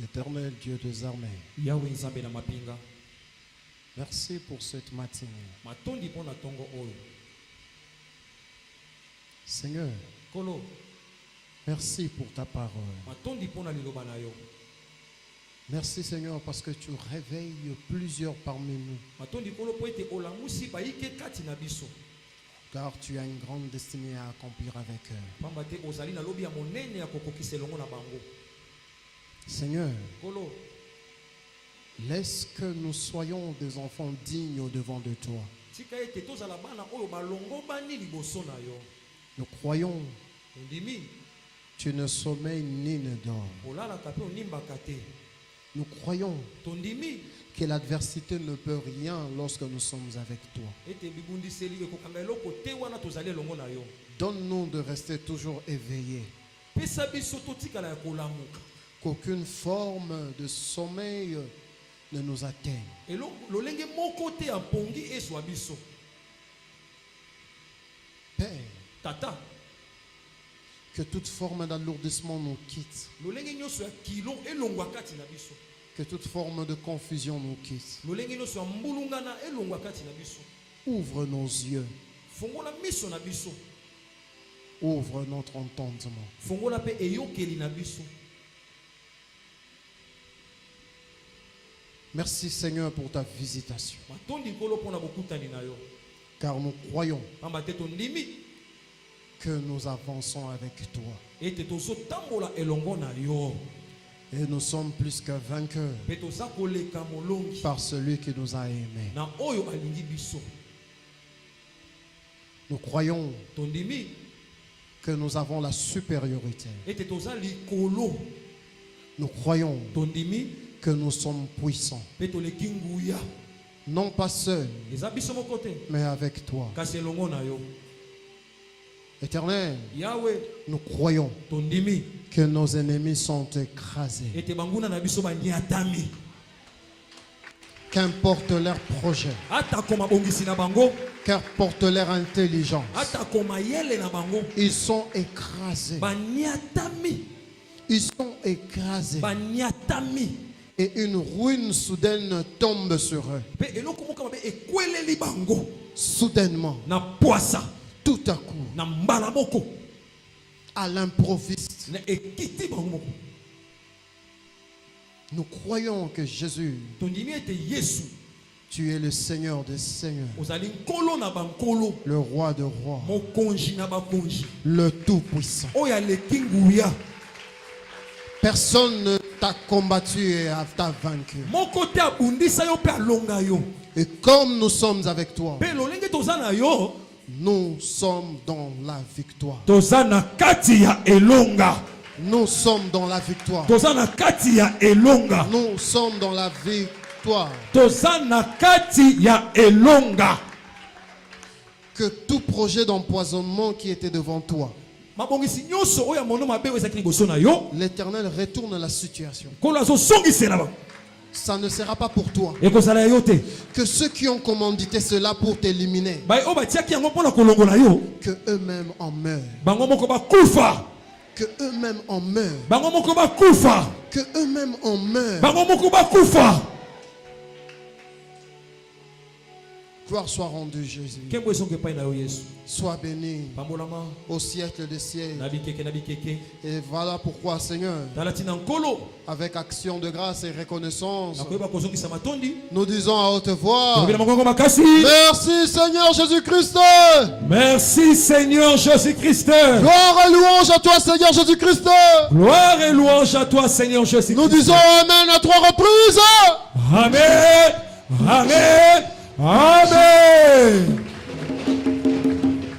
Éternel Dieu des armées, merci pour cette matinée. Seigneur, merci pour ta parole. Merci Seigneur parce que tu réveilles plusieurs parmi nous. Car tu as une grande destinée à accomplir avec eux. Seigneur, laisse que nous soyons des enfants dignes au-devant de toi. Nous croyons, tu ne sommeilles ni ne dors. Nous croyons que l'adversité ne peut rien lorsque nous sommes avec toi. Donne-nous de rester toujours éveillés. Qu'aucune forme de sommeil ne nous atteigne. Père, que toute forme d'alourdissement nous quitte. Que toute forme de confusion nous quitte. Ouvre nos yeux. Ouvre notre entendement. Merci Seigneur pour ta visitation. Car nous croyons que nous avançons avec toi. Et nous sommes plus que vainqueurs par celui qui nous a aimés. Nous croyons que nous avons la supériorité. Nous croyons que nous sommes puissants. Non pas seuls, mais avec toi. Éternel, nous croyons que nos ennemis sont écrasés. Qu'importe leur projet, qu'importe leur intelligence, ils sont écrasés. Ils sont écrasés. Et une ruine soudaine tombe sur eux. Soudainement. Tout à coup. À l'improviste. Nous croyons que Jésus, tu es le Seigneur des Seigneurs, le Roi des Rois, le Tout-Puissant. Personne ne t'a combattu et t'a vaincu. Et comme nous sommes avec toi, nous sommes dans la victoire. Nous sommes dans la victoire. Nous sommes dans la victoire. Que tout projet d'empoisonnement qui était devant toi, l'Éternel retourne la situation. Ça ne sera pas pour toi. Que ceux qui ont commandité cela pour t'éliminer, que eux-mêmes en meurent. Que eux-mêmes en meurent. Que eux-mêmes en meurent. Gloire soit rendue, Jésus. Sois béni au siècle des siècles. Et voilà pourquoi, Seigneur, avec action de grâce et reconnaissance, nous disons à haute voix: merci Seigneur Jésus-Christ. Merci Seigneur Jésus-Christ. Gloire et louange à toi Seigneur Jésus-Christ. Gloire et louange à toi Seigneur Jésus-Christ. Nous disons Amen à 3 reprises. Amen. Amen. Amen.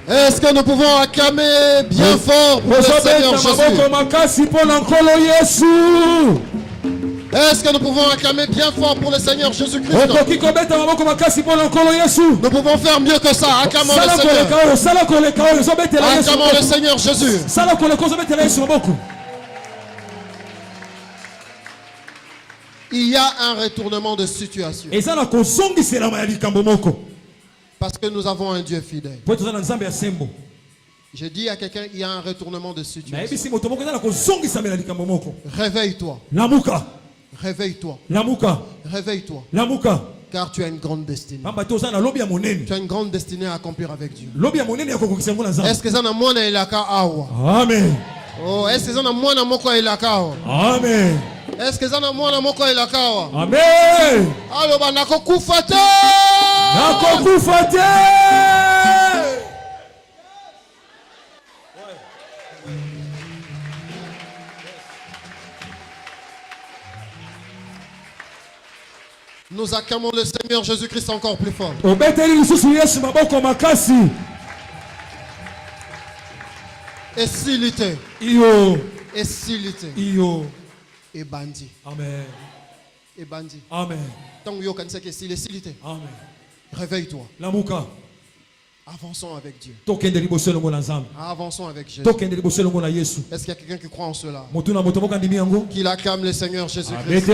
Est-ce que nous pouvons acclamer bien fort pour le Seigneur Jésus? Est-ce que nous pouvons acclamer bien fort pour le Seigneur Jésus-Christ? Nous pouvons faire mieux que ça. Acclamons le Seigneur. Acclamons le Seigneur Jésus. Il y a un retournement de situation. Parce que nous avons un Dieu fidèle. J'ai dit à quelqu'un, il y a un retournement de situation. Réveille-toi. Réveille-toi. Lamuka. Réveille-toi. Lamuka. Car tu as une grande destinée. Tu as une grande destinée à accomplir avec Dieu. Est-ce que ça n'a moins d'elaka awa? Amen. Oh, est-ce que ça n'a moins de moko elaka awa? Amen. Est-ce que ça n'a moins de moko elaka awa? Amen. Alors, bah, nako kufate. Nako kufate. Nous acclamons le Seigneur Jésus-Christ encore plus fort. Et s'il était. Et s'il était. Et bandit. Amen. Et bandit. Amen. Tant que vous savez que s'il était. Amen. Réveille-toi. Lamuka. Avançons avec Dieu. Avançons avec Jésus. Est-ce qu'il y a quelqu'un qui croit en cela? Qu'il acclame le Seigneur Jésus-Christ.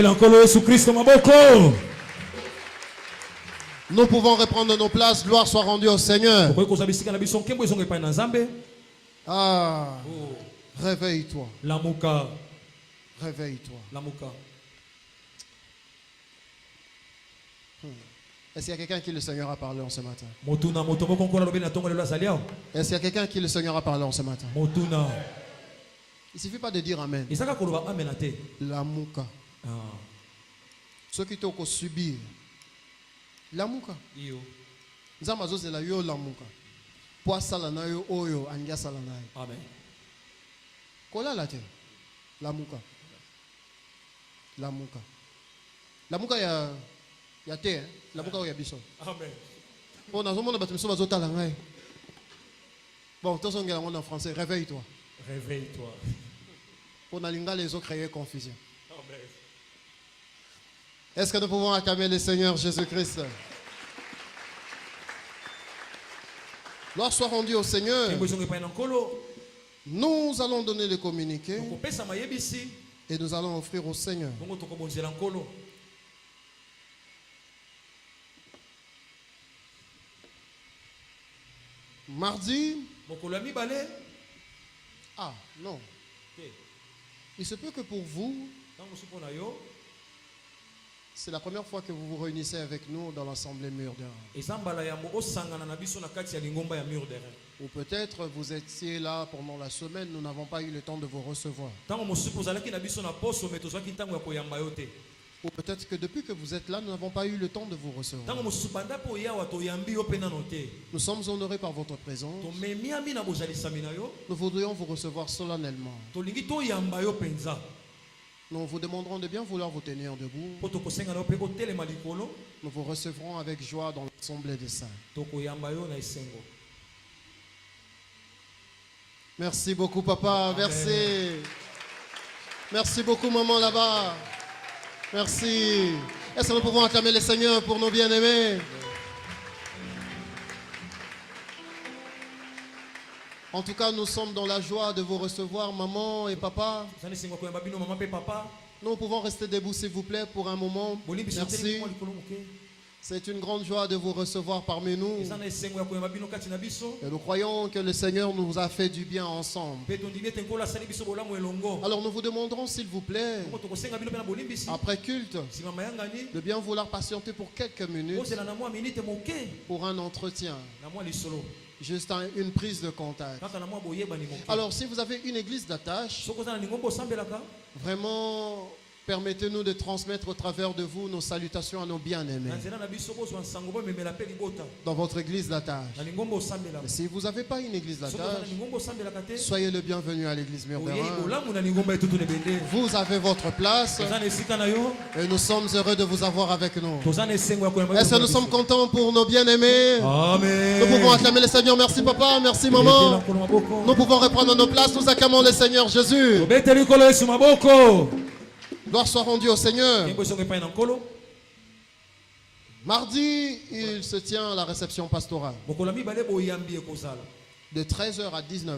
Nous pouvons reprendre nos places. Gloire soit rendue au Seigneur. Ah. Réveille-toi. Lamuka. Réveille-toi. Lamuka. Est-ce qu'il y a quelqu'un qui le Seigneur a parlé en ce matin? Est-ce qu'il y a quelqu'un qui le Seigneur a parlé en ce matin? Il ne suffit pas de dire Amen. Lamuka. Ceux qui t'ont subir. Lamuka. Zamazo c'est la yo lamuka. Poisala na yo oyo anya sala na yo. Amen. Kola la te. Lamuka. Lamuka. Lamuka ya te, lamuka ya biso. Amen. Bon, dans un monde de bazo tala ngai. Bon, tous on en français, réveille-toi. Réveille-toi. Pour nalinga les autres créer confusion. Amen. Est-ce que nous pouvons acclamer le Seigneur Jésus-Christ? Gloire soit rendue au Seigneur. Nous allons donner le communiqué et nous allons offrir au Seigneur. Mardi. Ah, non. Il se peut que pour vous, c'est la première fois que vous vous réunissez avec nous dans l'assemblée Mur d'Airain. Ou peut-être vous étiez là pendant la semaine, nous n'avons pas eu le temps de vous recevoir. Ou peut-être que depuis que vous êtes là, nous n'avons pas eu le temps de vous recevoir. Nous sommes honorés par votre présence. Nous voudrions vous recevoir solennellement. Nous vous demanderons de bien vouloir vous tenir debout. Nous vous recevrons avec joie dans l'assemblée des saints. Merci beaucoup, papa. Merci. Merci beaucoup, maman, là-bas. Merci. Est-ce que nous pouvons acclamer le Seigneur pour nos bien-aimés? En tout cas, nous sommes dans la joie de vous recevoir, maman et papa. Nous pouvons rester debout, s'il vous plaît, pour un moment. Merci. C'est une grande joie de vous recevoir parmi nous. Et nous croyons que le Seigneur nous a fait du bien ensemble. Alors nous vous demanderons, s'il vous plaît, après culte, de bien vouloir patienter pour quelques minutes pour un entretien. Juste une prise de contact. Alors si vous avez une église d'attache, vraiment permettez-nous de transmettre au travers de vous nos salutations à nos bien-aimés dans votre église d'attache. Et si vous n'avez pas une église d'attache, soyez le bienvenu à l'église Mur d'Airain. Vous avez votre place et nous sommes heureux de vous avoir avec nous. Est-ce que nous sommes contents pour nos bien-aimés? Amen. Nous pouvons acclamer le Seigneur. Merci papa, merci maman. Nous pouvons reprendre nos places. Nous acclamons le Seigneur Jésus. Gloire soit rendue au Seigneur. Mardi, il se tient la réception pastorale. De 13h à 19h.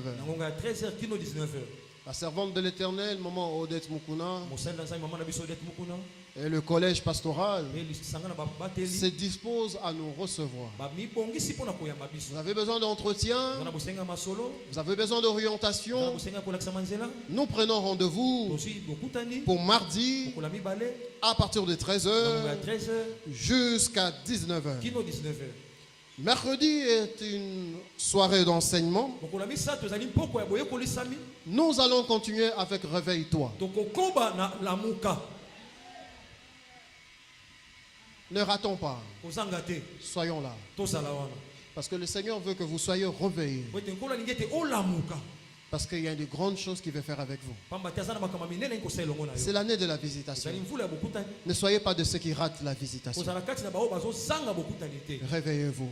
La servante de l'Éternel, maman Odette Mukuna, et le collège pastoral se dispose à nous recevoir. Vous avez besoin d'entretien, vous avez besoin d'orientation. Nous prenons rendez-vous pour mardi à partir de 13h jusqu'à 19h. Mercredi est une soirée d'enseignement. Nous allons continuer avec Réveille-toi. Ne ratons pas. Soyons là. Parce que le Seigneur veut que vous soyez réveillés. Parce qu'il y a de grandes choses qu'il veut faire avec vous. C'est l'année de la visitation. Ne soyez pas de ceux qui ratent la visitation. Réveillez-vous.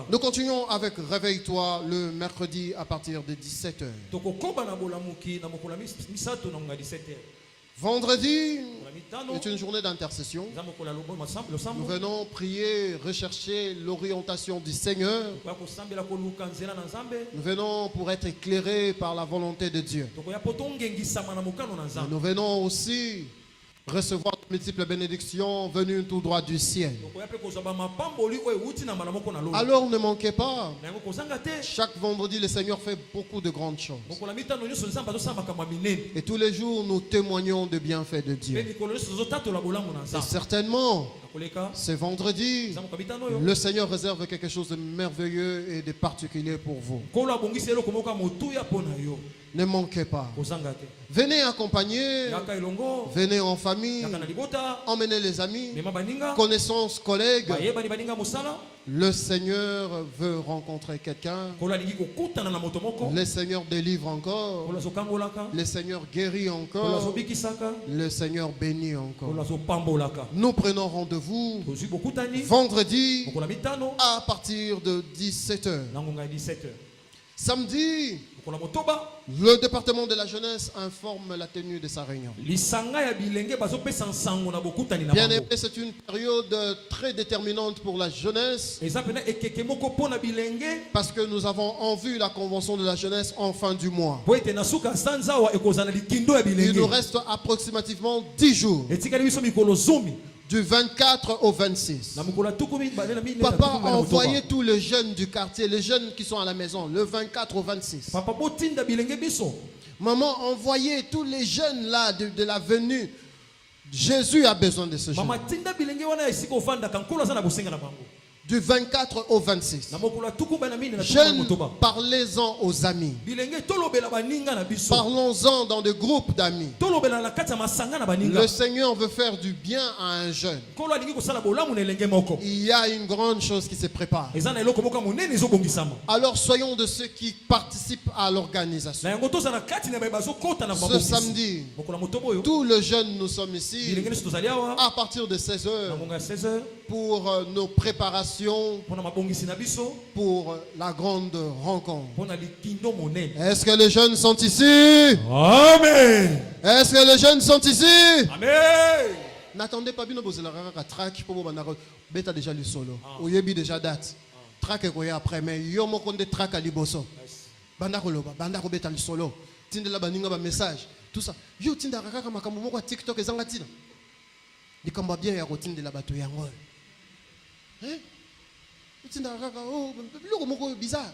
Nous continuons avec Réveille-toi le mercredi à partir de 17h. Vendredi est une journée d'intercession. Nous venons prier, rechercher l'orientation du Seigneur. Nous venons pour être éclairés par la volonté de Dieu. Nous venons aussi recevoir de multiples bénédictions venues tout droit du ciel. Alors ne manquez pas. Chaque vendredi, le Seigneur fait beaucoup de grandes choses. Et tous les jours, nous témoignons des bienfaits de Dieu. Et certainement, ce vendredi, le Seigneur réserve quelque chose de merveilleux et de particulier pour vous. Ne manquez pas. Venez accompagner, venez en famille, emmenez les amis, connaissances, collègues. Le Seigneur veut rencontrer quelqu'un. Le Seigneur délivre encore. Le Seigneur guérit encore. Le Seigneur bénit encore. Nous prenons rendez-vous vendredi à partir de 17h. Samedi, le département de la jeunesse informe la tenue de sa réunion. Bien aimé, c'est une période très déterminante pour la jeunesse. Parce que nous avons en vue la convention de la jeunesse en fin du mois. Il nous reste approximativement 10 jours. Du 24 au 26. Papa a envoyé tous les jeunes du quartier, les jeunes qui sont à la maison, le 24 au 26. Maman a envoyé tous les jeunes là de la venue. Jésus a besoin de ce jeunes. Du 24 au 26. Jeunes, parlez-en aux amis. Parlons-en dans des groupes d'amis. Le Seigneur veut faire du bien à un jeune. Il y a une grande chose qui se prépare. Alors soyons de ceux qui participent à l'organisation. Ce samedi, tous les jeunes nous sommes ici à partir de 16h pour nos préparations pour la grande rencontre. Est-ce que les jeunes sont ici? Amen. Est-ce que les jeunes sont ici? Amen. N'attendez pas bien pour track pour beta déjà le solo. Oyebi déjà date. Track est après mais yo mo konde track ali boso. Banda ko beta le solo. Tindela baninga ba message. Tout ça. Yo tinda kaka makambo moko TikTok ezanga tina. Likambo bien ya kotindela bato yango. Hein? Oh, bizarre.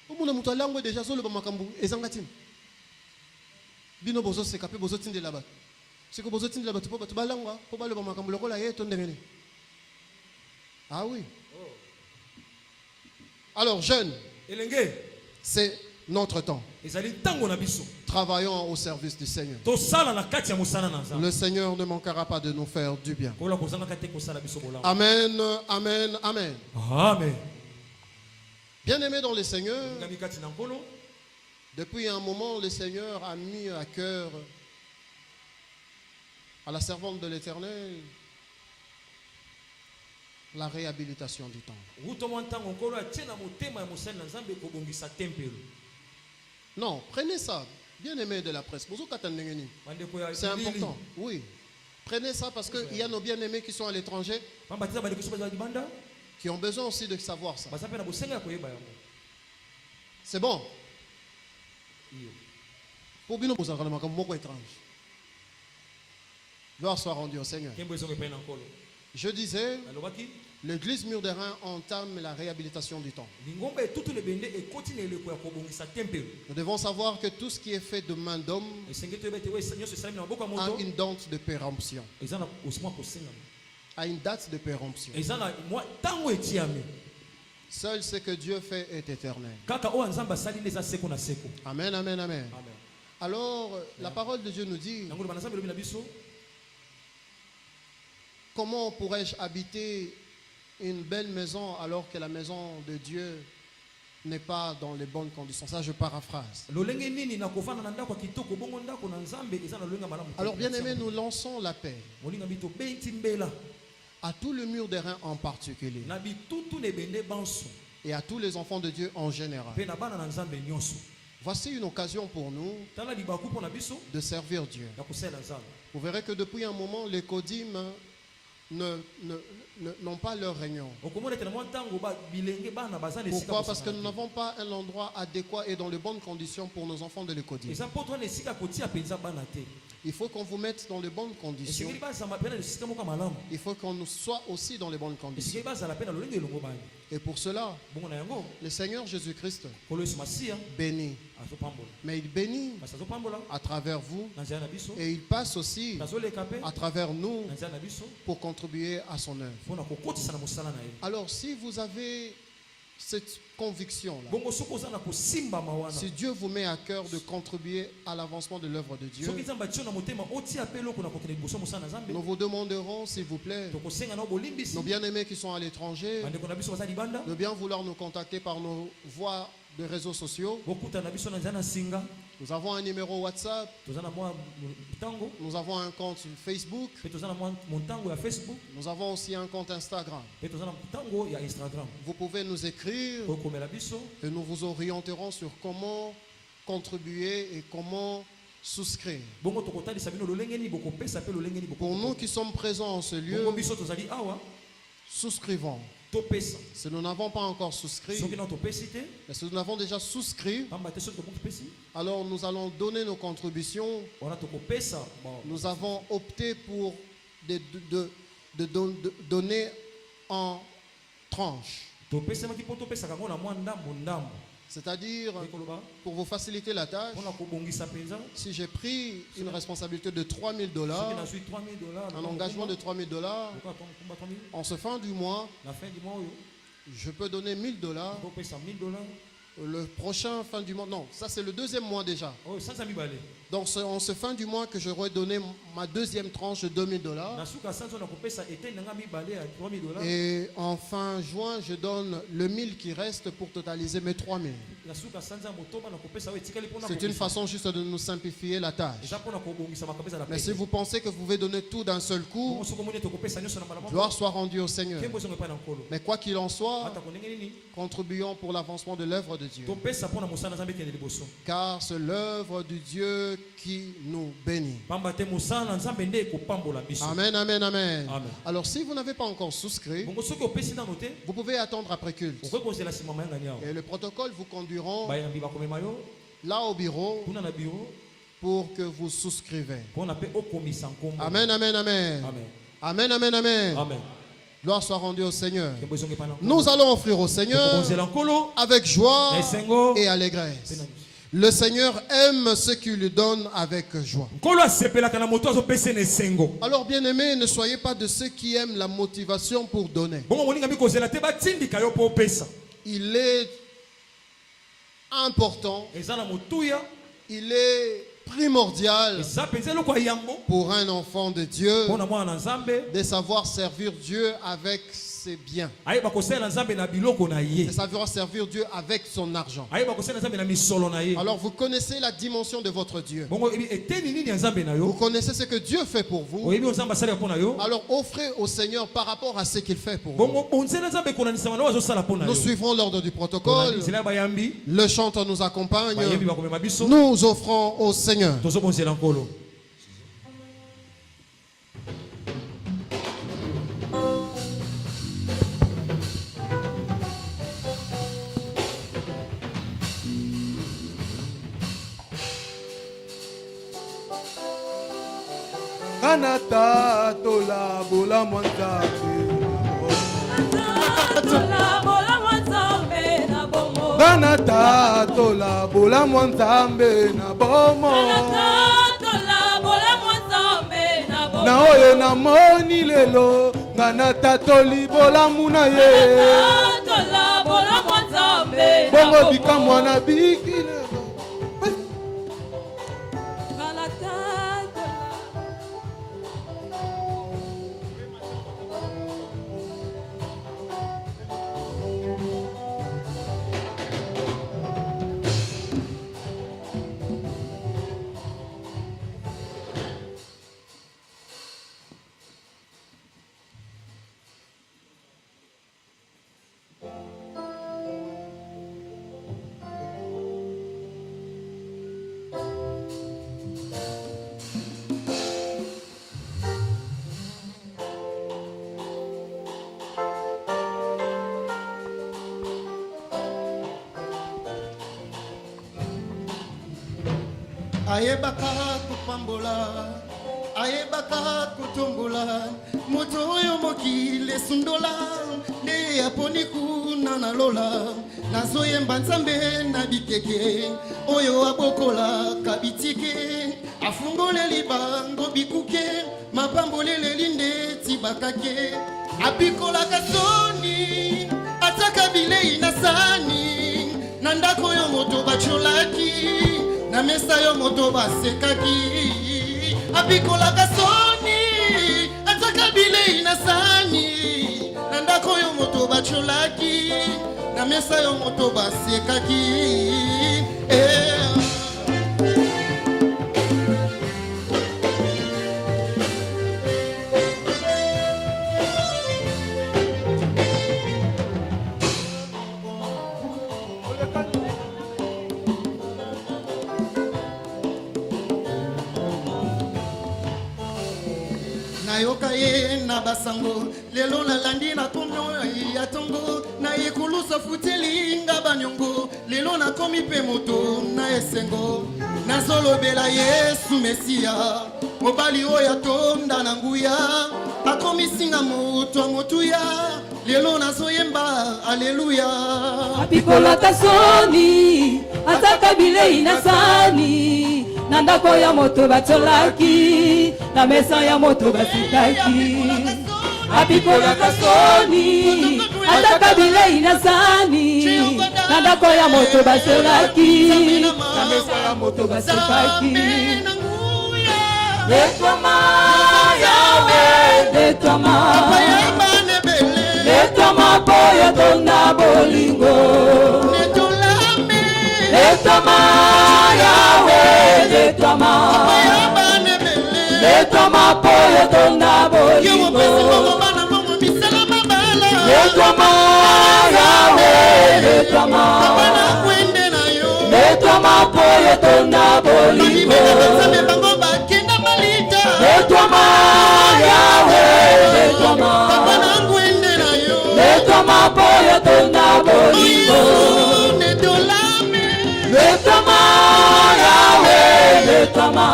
On mutu langue déjà solo makambu ezangatine. Bino bozo se kapé bozo tinde là-bas. C'est que bozo tinde là-bas pour ba balanga, pour ba le makambu lokola yeto ndengene. Ah oui. Alors jeunes, c'est notre temps. Travaillons au service du Seigneur. Le Seigneur ne manquera pas de nous faire du bien. Amen, amen, amen. Amen. Bien-aimés dans le Seigneur, depuis un moment, le Seigneur a mis à cœur à la servante de l'Éternel la réhabilitation du temple. Non, prenez ça, bien-aimés de la presse. C'est important, oui. Prenez ça parce qu'il y a nos bien-aimés qui sont à l'étranger, qui ont besoin aussi de savoir ça. C'est bon. Pour bien nous étrange. Gloire soit rendue au Seigneur. Je disais, l'église Mur des Reins entame la réhabilitation du temple. Nous devons savoir que tout ce qui est fait de main d'homme a une date de péremption. A une date de péremption. Seul ce que Dieu fait est éternel. Amen, amen, amen. Alors, la parole de Dieu nous dit, comment pourrais-je habiter une belle maison alors que la maison de Dieu n'est pas dans les bonnes conditions? Ça, je paraphrase. Alors, bien aimé, nous lançons l'appel à tout le Mur des Reins en particulier et à tous les enfants de Dieu en général. Voici une occasion pour nous de servir Dieu. Vous verrez que depuis un moment, les Kodim n'ont pas leur réunion. Pourquoi? Parce que nous n'avons pas un endroit adéquat et dans les bonnes conditions pour nos enfants de l'Ecodim. Il faut qu'on vous mette dans les bonnes conditions. Il faut qu'on soit aussi dans les bonnes conditions. Et pour cela, le Seigneur Jésus-Christ bénit. Mais il bénit à travers vous et il passe aussi à travers nous pour contribuer à son œuvre. Alors si vous avez cette conviction-là, si Dieu vous met à cœur de contribuer à l'avancement de l'œuvre de Dieu, nous vous demanderons, s'il vous plaît, nos bien-aimés qui sont à l'étranger, de bien vouloir nous contacter par nos voies de réseaux sociaux. Nous avons un numéro WhatsApp. Nous avons un compte Facebook. Nous avons aussi un compte Instagram. Vous pouvez nous écrire et nous vous orienterons sur comment contribuer et comment souscrire. Pour nous qui sommes présents en ce lieu, souscrivons. Si nous n'avons pas encore souscrit, mais si nous n'avons déjà souscrit, alors nous allons donner nos contributions. Nous avons opté pour donner en tranches. C'est-à-dire, pour vous faciliter la tâche, si j'ai pris une responsabilité de $3,000, un engagement de $3,000, en ce fin du mois, je peux donner $1,000. Le prochain fin du mois, non, ça c'est le deuxième mois déjà. Donc en ce fin du mois que j'aurais donné ma deuxième tranche de $2,000. Et en fin juin, je donne le 1,000 qui reste pour totaliser mes 3,000. C'est une façon juste de nous simplifier la tâche. Mais si vous pensez que vous pouvez donner tout d'un seul coup, gloire soit rendue au Seigneur. Mais quoi qu'il en soit, contribuons pour l'avancement de l'œuvre de Dieu. Car c'est l'œuvre du Dieu qui nous bénit. Amen, amen, amen. Alors si vous n'avez pas encore souscrit, vous pouvez attendre après culte. Et le protocole vous conduiront là au bureau pour que vous souscrivez. Amen, amen, amen. Amen, amen, amen. Gloire soit rendue au Seigneur. Nous allons offrir au Seigneur avec joie et allégresse. Le Seigneur aime ceux qui lui donnent avec joie. Alors bien aimés, ne soyez pas de ceux qui aiment la motivation pour donner. Il est important, il est primordial pour un enfant de Dieu de savoir servir Dieu avec ses biens, de savoir servir Dieu avec son argent. Alors vous connaissez la dimension de votre Dieu, vous connaissez ce que Dieu fait pour vous. Alors offrez au Seigneur par rapport à ce qu'il fait pour vous. Nous suivrons l'ordre du protocole. Le chanteur nous accompagne. Nous offrons au Seigneur. Kanata tola bola mwanzambe Kanata tola bola mwanzambe na bomo na oyo na moni lelo Kanata toli bola muna ye bongo bika mwana biki lelo ayebaka kupambola ayebaka kutumbula moto oyo mokili esundola nde yaponi kuna na lola nazoyemba nzambe na bikeke oyo abokolaka bitike afungoleli bango bikuke mapamboleleli ndeti bakake abikolaka soni ataka bilei na sani na ndako oyo moto bacholaki na mesa yo moto basekaki abikolaka soni ataka bilei na sani na ndako yo moto bacholaki na mesa yo moto basekaki nayoka ye na basango lelo nalandi na komyo ya tongo na yekulusa futeli nga banyongo lelo nakomi mpe moto na esengo nazolobela Yesu Mesia mobali oyo atonda na nguya akomisinga moto motuya lelo nazoyemba aleluya apikolaka soni ataka bilei na sani na ndako ya moto bacholaki na mesa ya moto basikaki apikolaka soni ataka bilei na sani na ndako ya moto bacholaki na mesa ya moto basikaki Netwama Yahweh Netwama Netwama poyo tonda bolingo Netwama Yahweh Netwama Netwama poyo tonda bolingo Netwama Yahweh Netwama Netwama poyo tonda bolingo Netwama Yahweh Netwama Netwama poyo tonda bolingo Netwama Yahweh Netwama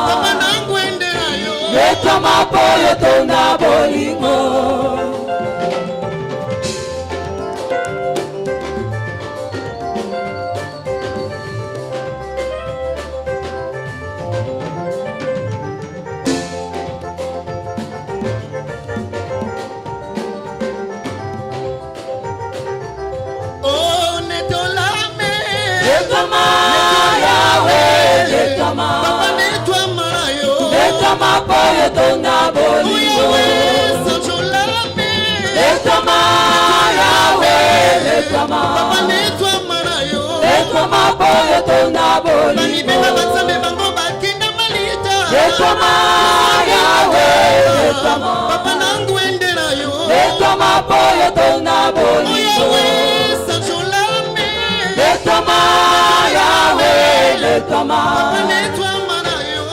Netwama poyo tonda bolingo Netwama poyo tonda bolingo Netwama Yahweh Netwama Netwama poyo tonda bolingo Netwama Yahweh Netwama Netwama poyo tonda bolingo Netwama Yahweh Netwama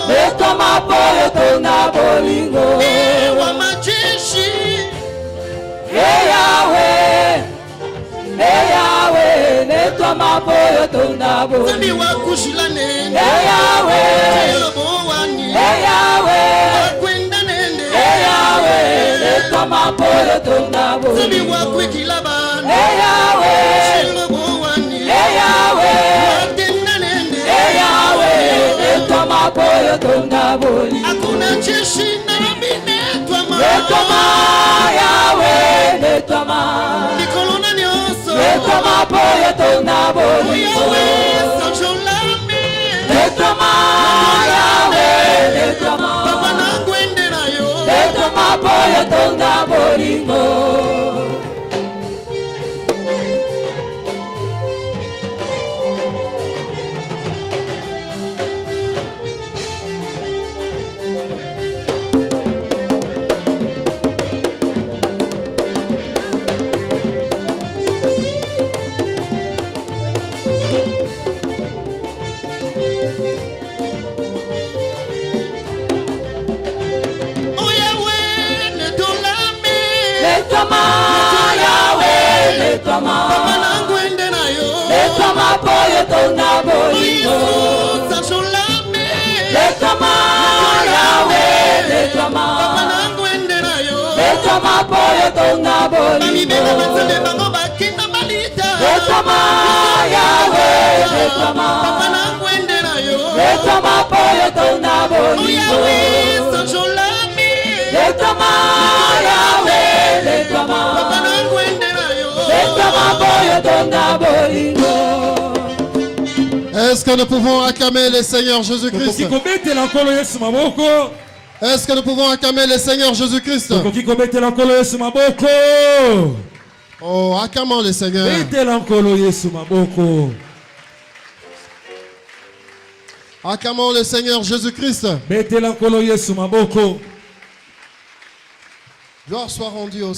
Netwama poyo tonda bolingo wa majeshi Yahweh Yahweh Netwama poyo tonda bolingo Zambi wakushila nene Yahweh Yahweh mapoyo tonga boli. Sabi wakwe kilabana. Yahweh. Shilobo wani. Yahweh. Watenda nende. Yahweh. Netwa mapoyo tonga boli. Hakuna jeshi na mine twama. Netwa ma Yahweh. Netwa ma. Nikolona nyoso. Netwa mapoyo tonga boli. Yahweh sanjolami. Netwa ma Yahweh. Netwa ma. Papa nangwende na yo. Netwa mapoyo tonga bolingo. Papa nangwende na yo. Netwa mapoyo tonga bolingo. Sanjolami. Netwa ma Yahweh. Netwa ma. Papa nangwende na yo. Netwa mapoyo tonga bolingo. Bamibela banzambe bango bakina malita. Netwa ma Yahweh. Netwa ma. Papa nangwende na yo. Netwa mapoyo tonga bolingo. Yahweh sanjolami. Netwa ma Yahweh. Netwa ma. Papa nangwende na yo. Netwa mapoyo tonga bolingo. Est-ce que nous pouvons acclamer le Seigneur Jésus-Christ? Est-ce que nous pouvons acclamer le Seigneur Jésus-Christ? Oh, acclamons le Seigneur. Acclamons le Seigneur Jésus-Christ. Gloire soit rendue au